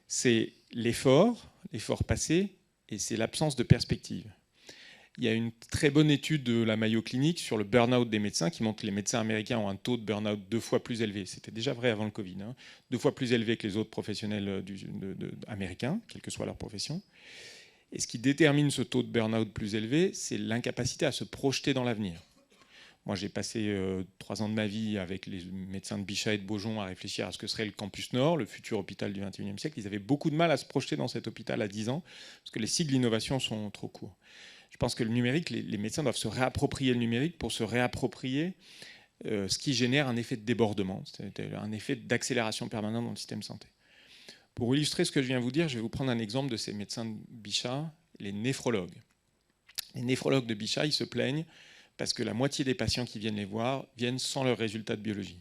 F: C'est l'effort passé, et c'est l'absence de perspective. Il y a une très bonne étude de la Mayo Clinic sur le burn-out des médecins qui montre que les médecins américains ont un taux de burn-out 2 fois plus élevé. C'était déjà vrai avant le Covid, 2 fois plus élevé que les autres professionnels américains, quelle que soit leur profession. Et ce qui détermine ce taux de burn-out plus élevé, c'est l'incapacité à se projeter dans l'avenir. Moi, j'ai passé 3 ans de ma vie avec les médecins de Bichat et de Beaujon à réfléchir à ce que serait le campus Nord, le futur hôpital du XXIe siècle. Ils avaient beaucoup de mal à se projeter dans cet hôpital à 10 ans, parce que les cycles d'innovation sont trop courts. Je pense que le numérique, les médecins doivent se réapproprier le numérique pour se réapproprier ce qui génère un effet de débordement, c'est-à-dire un effet d'accélération permanente dans le système de santé. Pour illustrer ce que je viens de vous dire, je vais vous prendre un exemple de ces médecins de Bichat, les néphrologues. Les néphrologues de Bichat, ils se plaignent parce que la moitié des patients qui viennent les voir viennent sans leurs résultats de biologie.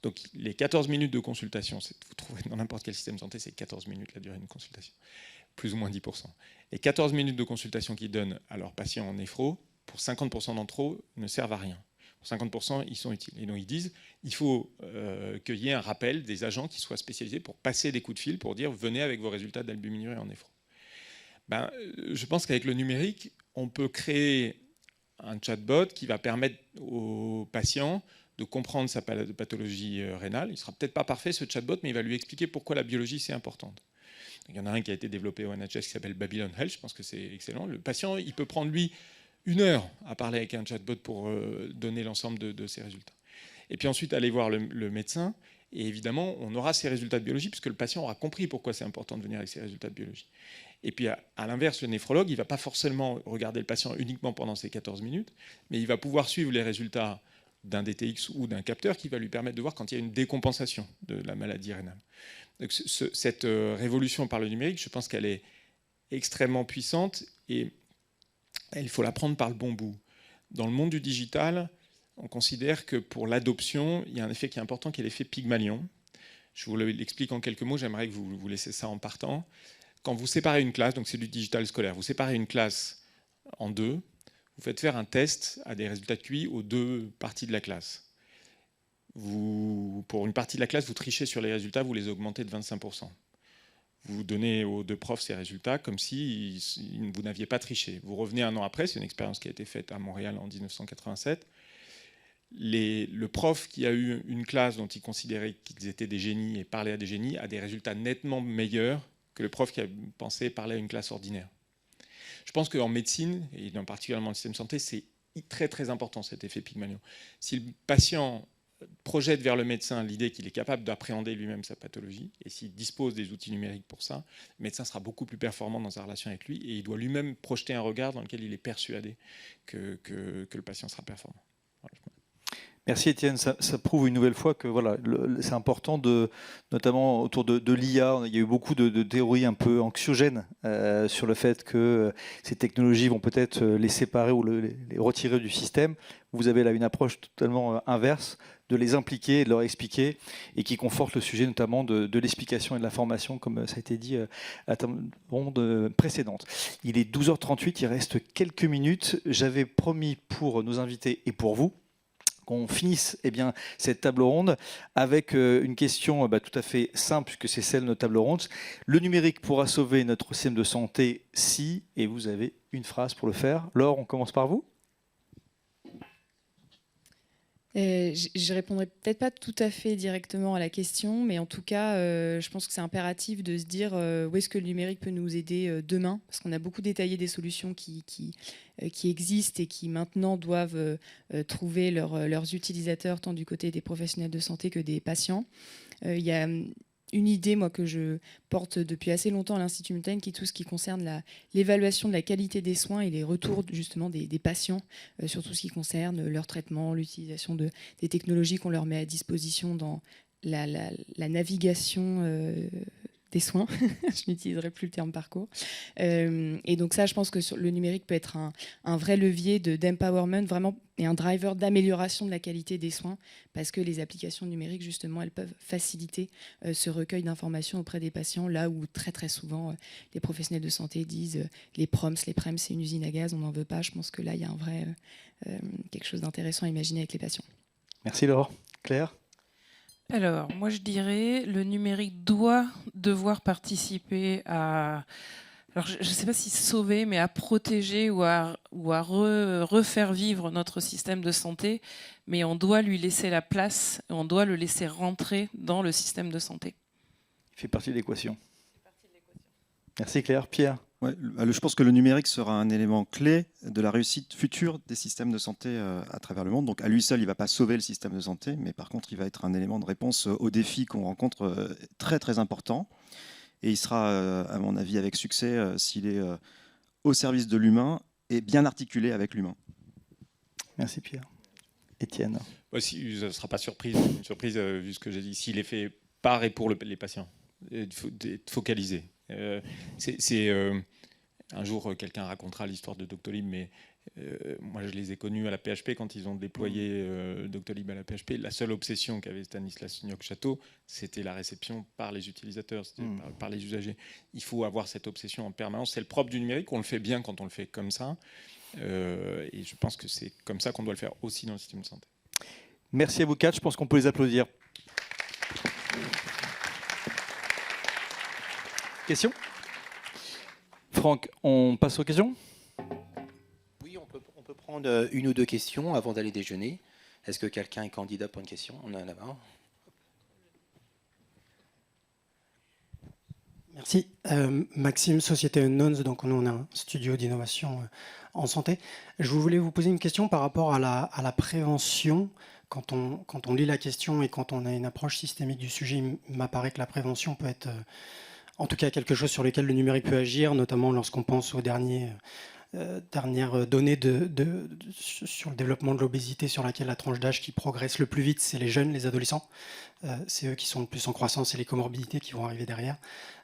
F: Donc les 14 minutes de consultation, vous trouvez dans n'importe quel système de santé, c'est 14 minutes la durée d'une consultation, plus ou moins 10%. Les 14 minutes de consultation qu'ils donnent à leurs patients en néphro, pour 50% d'entre eux, ne servent à rien. Pour 50%, ils sont utiles. Et donc ils disent il faut qu'il y ait un rappel des agents qui soient spécialisés pour passer des coups de fil, pour dire venez avec vos résultats d'albuminurie en néphro. Je pense qu'avec le numérique, on peut créer un chatbot qui va permettre aux patients de comprendre sa pathologie rénale. Il ne sera peut-être pas parfait, ce chatbot, mais il va lui expliquer pourquoi la biologie, c'est importante. Il y en a un qui a été développé au NHS qui s'appelle Babylon Health. Je pense que c'est excellent. Le patient, il peut prendre, lui, 1 heure à parler avec un chatbot pour donner l'ensemble de ses résultats. Et puis ensuite, aller voir le médecin. Et évidemment, on aura ses résultats de biologie, puisque le patient aura compris pourquoi c'est important de venir avec ses résultats de biologie. Et puis, à l'inverse, le néphrologue, il ne va pas forcément regarder le patient uniquement pendant ces 14 minutes, mais il va pouvoir suivre les résultats d'un DTX ou d'un capteur qui va lui permettre de voir quand il y a une décompensation de la maladie rénale. Donc, cette révolution par le numérique, je pense qu'elle est extrêmement puissante et il faut la prendre par le bon bout. Dans le monde du digital, on considère que pour l'adoption, il y a un effet qui est important, qui est l'effet Pygmalion. Je vous l'explique en quelques mots, j'aimerais que vous laissiez ça en partant. Quand vous séparez une classe, donc c'est du digital scolaire, vous séparez une classe en 2, vous faites faire un test à des résultats de QI aux 2 parties de la classe. Pour une partie de la classe, vous trichez sur les résultats, vous les augmentez de 25%. Vous donnez aux 2 profs ces résultats comme si vous n'aviez pas triché. Vous revenez 1 an après, c'est une expérience qui a été faite à Montréal en 1987. Le prof qui a eu une classe dont il considérait qu'ils étaient des génies et parlait à des génies a des résultats nettement meilleurs que le prof qui a pensé parler à une classe ordinaire. Je pense qu'en médecine, et particulièrement dans le système de santé, c'est très très important cet effet Pygmalion. Si le patient projette vers le médecin l'idée qu'il est capable d'appréhender lui-même sa pathologie, et s'il dispose des outils numériques pour ça, le médecin sera beaucoup plus performant dans sa relation avec lui, et il doit lui-même projeter un regard dans lequel il est persuadé que le patient sera performant. Voilà.
B: Merci Étienne, ça prouve une nouvelle fois que voilà, c'est important, notamment autour de l'IA. Il y a eu beaucoup de théories un peu anxiogènes sur le fait que ces technologies vont peut-être les séparer ou les retirer du système. Vous avez là une approche totalement inverse, de les impliquer, de leur expliquer, et qui conforte le sujet notamment de l'explication et de la formation, comme ça a été dit à la ronde précédente. Il est 12h38, il reste quelques minutes. J'avais promis pour nos invités et pour vous qu'on finisse cette table ronde avec une question tout à fait simple, puisque c'est celle de notre table ronde. Le numérique pourra sauver notre système de santé si, et vous avez une phrase pour le faire. Laure, on commence par vous.
E: Je répondrai peut-être pas tout à fait directement à la question, mais en tout cas, je pense que c'est impératif de se dire où est-ce que le numérique peut nous aider demain, parce qu'on a beaucoup détaillé des solutions qui existent et qui maintenant doivent trouver leurs utilisateurs, tant du côté des professionnels de santé que des patients. Il y a une idée, moi, que je porte depuis assez longtemps à l'Institut Montaigne, qui est tout ce qui concerne l'évaluation de la qualité des soins et les retours justement des patients sur tout ce qui concerne leur traitement, l'utilisation des technologies qu'on leur met à disposition dans la navigation des soins. Je n'utiliserai plus le terme parcours. Et donc ça, je pense que le numérique peut être un vrai levier d'empowerment, vraiment, et un driver d'amélioration de la qualité des soins, parce que les applications numériques, justement, elles peuvent faciliter ce recueil d'informations auprès des patients, là où très très souvent les professionnels de santé disent les PROMS, les PREMS, c'est une usine à gaz, on n'en veut pas. Je pense que là, il y a un vrai quelque chose d'intéressant à imaginer avec les patients.
B: Merci Laure. Claire ?
D: Alors, moi je dirais, le numérique doit devoir participer à, alors je ne sais pas si sauver, mais à protéger ou à refaire vivre notre système de santé, mais on doit lui laisser la place, on doit le laisser rentrer dans le système de santé.
B: Il fait partie de l'équation. Merci Claire. Pierre ?
C: Ouais, je pense que le numérique sera un élément clé de la réussite future des systèmes de santé à travers le monde. Donc à lui seul, il ne va pas sauver le système de santé, mais par contre, il va être un élément de réponse aux défis qu'on rencontre très très importants. Et il sera, à mon avis, avec succès s'il est au service de l'humain et bien articulé avec l'humain.
B: Merci Pierre. Étienne ?
F: Si, ça ne sera pas une surprise vu ce que j'ai dit. S'il est fait par et pour les patients, il faut être focalisé. Un jour, quelqu'un racontera l'histoire de Doctolib, mais moi, je les ai connus à la PHP quand ils ont déployé Doctolib à la PHP. La seule obsession qu'avait Stanislas Niok-Château, c'était la réception par les utilisateurs, par les usagers. Il faut avoir cette obsession en permanence. C'est le propre du numérique. On le fait bien quand on le fait comme ça. Et je pense que c'est comme ça qu'on doit le faire aussi dans le système de santé.
B: Merci à vous quatre. Je pense qu'on peut les applaudir. Question ? Franck, on passe aux questions ?
A: Oui, on peut prendre une ou deux questions avant d'aller déjeuner. Est-ce que quelqu'un est candidat pour une question ? On en a là-bas.
G: Merci. Maxime, Société Unknowns, donc nous on a un studio d'innovation en santé. Je voulais vous poser une question par rapport à la prévention. Quand on lit la question et quand on a une approche systémique du sujet, il m'apparaît que la prévention peut être en tout cas quelque chose sur lequel le numérique peut agir, notamment lorsqu'on pense aux dernières données sur le développement de l'obésité, sur laquelle la tranche d'âge qui progresse le plus vite, c'est les jeunes, les adolescents. C'est eux qui sont le plus en croissance et les comorbidités qui vont arriver derrière.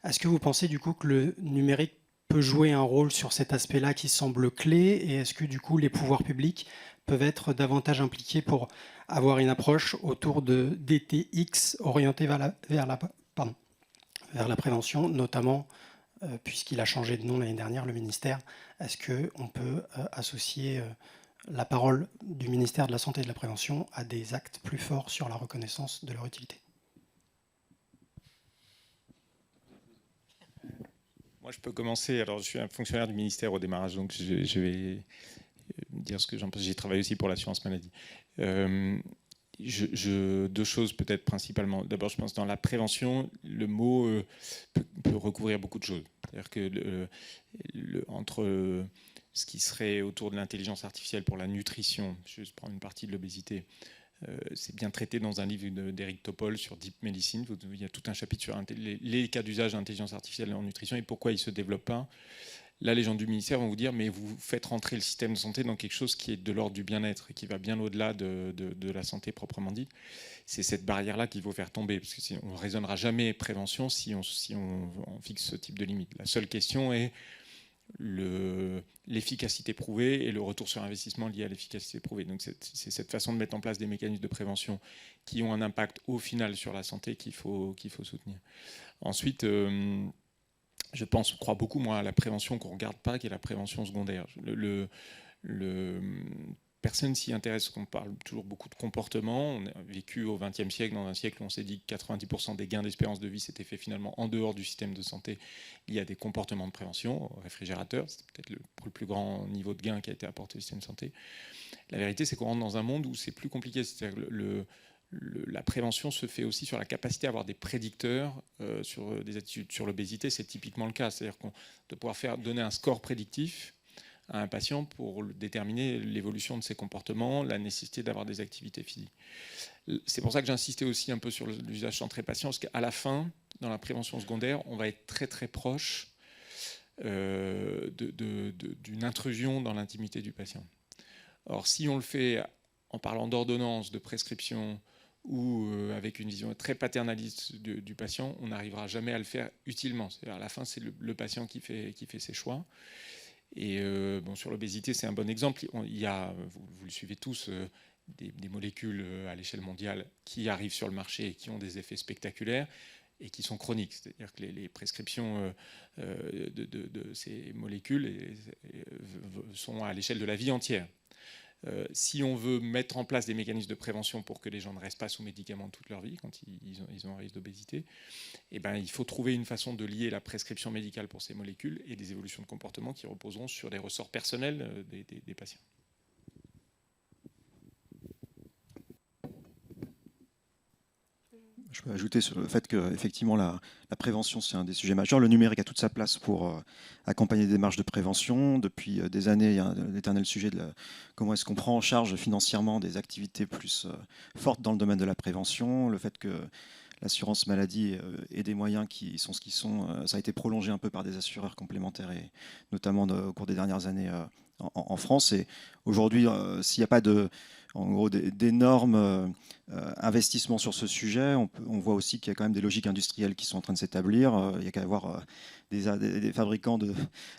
G: Est-ce que vous pensez du coup que le numérique peut jouer un rôle sur cet aspect-là qui semble clé, et est-ce que du coup les pouvoirs publics peuvent être davantage impliqués pour avoir une approche autour de DTX orientée vers la prévention, notamment puisqu'il a changé de nom l'année dernière, le ministère. Est-ce qu'on peut associer la parole du ministère de la Santé et de la Prévention à des actes plus forts sur la reconnaissance de leur utilité ?
F: Moi, je peux commencer. Alors, je suis un fonctionnaire du ministère au démarrage, donc je vais dire ce que j'en pense. J'ai travaillé aussi pour l'assurance maladie. Deux choses peut-être principalement. D'abord, je pense que dans la prévention, le mot peut recouvrir beaucoup de choses. C'est-à-dire que entre ce qui serait autour de l'intelligence artificielle pour la nutrition, je prends une partie de l'obésité, c'est bien traité dans un livre d'Eric Topol sur Deep Medicine. Il y a tout un chapitre sur les cas d'usage de l'intelligence artificielle en nutrition et pourquoi il ne se développe pas. Là, les gens du ministère vont vous dire, mais vous faites rentrer le système de santé dans quelque chose qui est de l'ordre du bien-être et qui va bien au-delà de la santé proprement dite. C'est cette barrière-là qu'il faut faire tomber, parce qu'on ne raisonnera jamais prévention si on fixe ce type de limite. La seule question est l'efficacité prouvée et le retour sur investissement lié à l'efficacité prouvée. Donc c'est cette façon de mettre en place des mécanismes de prévention qui ont un impact au final sur la santé qu'il faut soutenir. Ensuite, je crois beaucoup moi à la prévention qu'on ne regarde pas, qui est la prévention secondaire. personne s'y intéresse, qu'on parle toujours beaucoup de comportement. On a vécu au XXe siècle, dans un siècle où on s'est dit que 90% des gains d'espérance de vie s'étaient faits finalement en dehors du système de santé. Il y a des comportements de prévention, au réfrigérateur, c'est peut-être le plus grand niveau de gain qui a été apporté au système de santé. La vérité, c'est qu'on rentre dans un monde où c'est plus compliqué. C'est-à-dire que la prévention se fait aussi sur la capacité à avoir des prédicteurs sur des attitudes. Sur l'obésité, c'est typiquement le cas. C'est-à-dire de pouvoir donner un score prédictif à un patient pour déterminer l'évolution de ses comportements, la nécessité d'avoir des activités physiques. C'est pour ça que j'insistais aussi un peu sur l'usage centré patient, parce qu'à la fin, dans la prévention secondaire, on va être très très proche d'une intrusion dans l'intimité du patient. Or, si on le fait en parlant d'ordonnance, de prescription, ou avec une vision très paternaliste du patient, on n'arrivera jamais à le faire utilement. C'est-à-dire à la fin, c'est le patient qui fait ses choix. Et sur l'obésité, c'est un bon exemple. Il y a, vous le suivez tous, des molécules à l'échelle mondiale qui arrivent sur le marché et qui ont des effets spectaculaires et qui sont chroniques. C'est-à-dire que les prescriptions de ces molécules sont à l'échelle de la vie entière. Si on veut mettre en place des mécanismes de prévention pour que les gens ne restent pas sous médicaments toute leur vie quand ils ont un risque d'obésité, il faut trouver une façon de lier la prescription médicale pour ces molécules et des évolutions de comportement qui reposeront sur les ressorts personnels des patients.
C: Je peux ajouter sur le fait qu'effectivement la prévention c'est un des sujets majeurs. Le numérique a toute sa place pour accompagner des démarches de prévention. Depuis des années, il y a l'éternel sujet de comment est-ce qu'on prend en charge financièrement des activités plus fortes dans le domaine de la prévention. Le fait que l'assurance maladie ait des moyens qui sont ce qu'ils sont, ça a été prolongé un peu par des assureurs complémentaires et notamment au cours des dernières années en France. Et aujourd'hui, s'il n'y a pas d'énormes investissements sur ce sujet, on voit aussi qu'il y a quand même des logiques industrielles qui sont en train de s'établir. Il y a qu'à avoir des fabricants de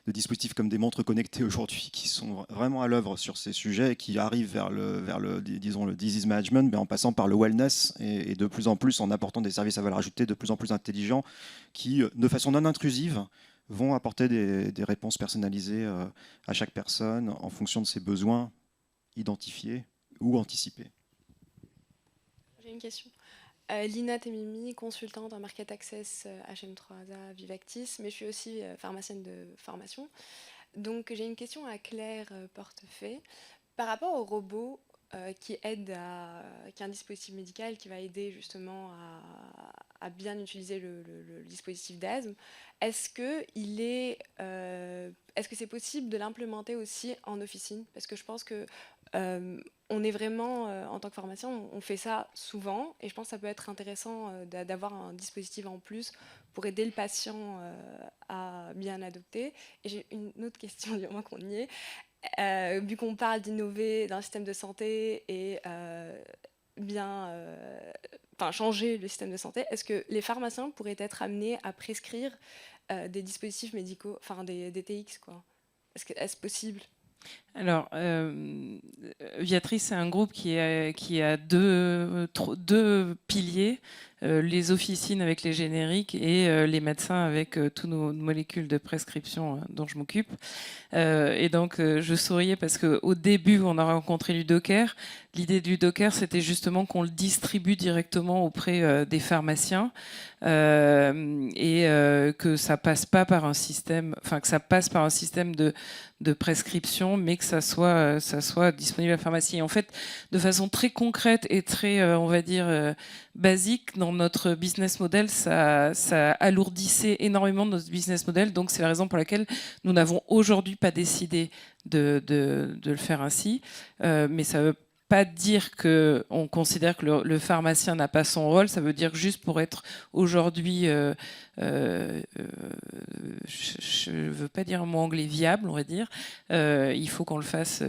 C: dispositifs comme des montres connectées aujourd'hui qui sont vraiment à l'œuvre sur ces sujets et qui arrivent vers le disease management, mais en passant par le wellness et de plus en plus en apportant des services à valeur ajoutée de plus en plus intelligents qui, de façon non intrusive, vont apporter des réponses personnalisées à chaque personne en fonction de ses besoins identifiés ou anticipés.
H: J'ai une question. Lina Temimi, consultante en Market Access HM3A Vivactis, mais je suis aussi pharmacienne de formation. Donc j'ai une question à Claire Portefeuille. Par rapport au robot qui est un dispositif médical qui va aider justement à bien utiliser le dispositif d'asthme, est-ce que c'est possible de l'implémenter aussi en officine? Parce que je pense que on est vraiment, en tant que pharmacien, on fait ça souvent, et je pense que ça peut être intéressant d'avoir un dispositif en plus pour aider le patient à bien l'adopter. Et j'ai une autre question, du moment qu'on y est. Vu qu'on parle d'innover dans le système de santé et changer le système de santé, est-ce que les pharmaciens pourraient être amenés à prescrire des dispositifs médicaux, enfin des TX, quoi? Est-ce possible?
D: Alors, Viatris, c'est un groupe qui a deux piliers, les officines avec les génériques et les médecins avec tous nos molécules de prescription dont je m'occupe. Et donc, je souriais parce qu'au début, on a rencontré du Docker. L'idée du Docker, c'était justement qu'on le distribue directement auprès des pharmaciens et que ça passe pas par un système, enfin que ça passe par un système de prescription, mais que ça soit disponible à la pharmacie. Et en fait, de façon très concrète et très, on va dire, basique, dans notre business model, ça alourdissait énormément notre business model. Donc, c'est la raison pour laquelle nous n'avons aujourd'hui pas décidé de le faire ainsi. Mais ça veut pas dire qu'on considère que le pharmacien n'a pas son rôle, ça veut dire que juste pour être aujourd'hui, je ne veux pas dire un mot anglais viable, on va dire, il faut qu'on le fasse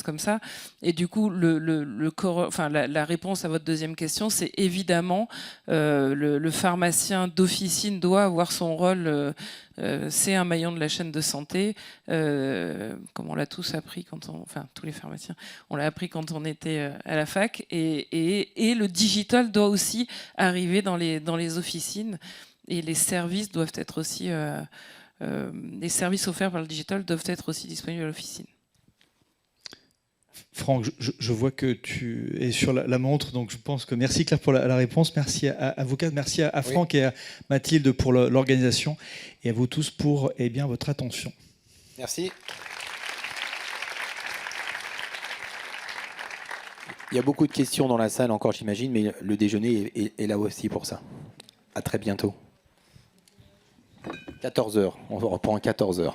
D: comme ça. Et du coup, la réponse à votre deuxième question, c'est évidemment le pharmacien d'officine doit avoir son rôle. C'est un maillon de la chaîne de santé, comme on l'a tous appris tous les pharmaciens, on l'a appris quand on était à la fac, et le digital doit aussi arriver dans les officines, et les services doivent être aussi, les services offerts par le digital doivent être aussi disponibles à l'officine.
B: Franck, je vois que tu es sur la montre, donc je pense que merci Claire pour la réponse. Merci à vous quatre, merci à Franck et à Mathilde pour l'organisation et à vous tous pour votre attention.
A: Merci. Il y a beaucoup de questions dans la salle encore, j'imagine, mais le déjeuner est là aussi pour ça. À très bientôt. 14h, on reprend à 14h.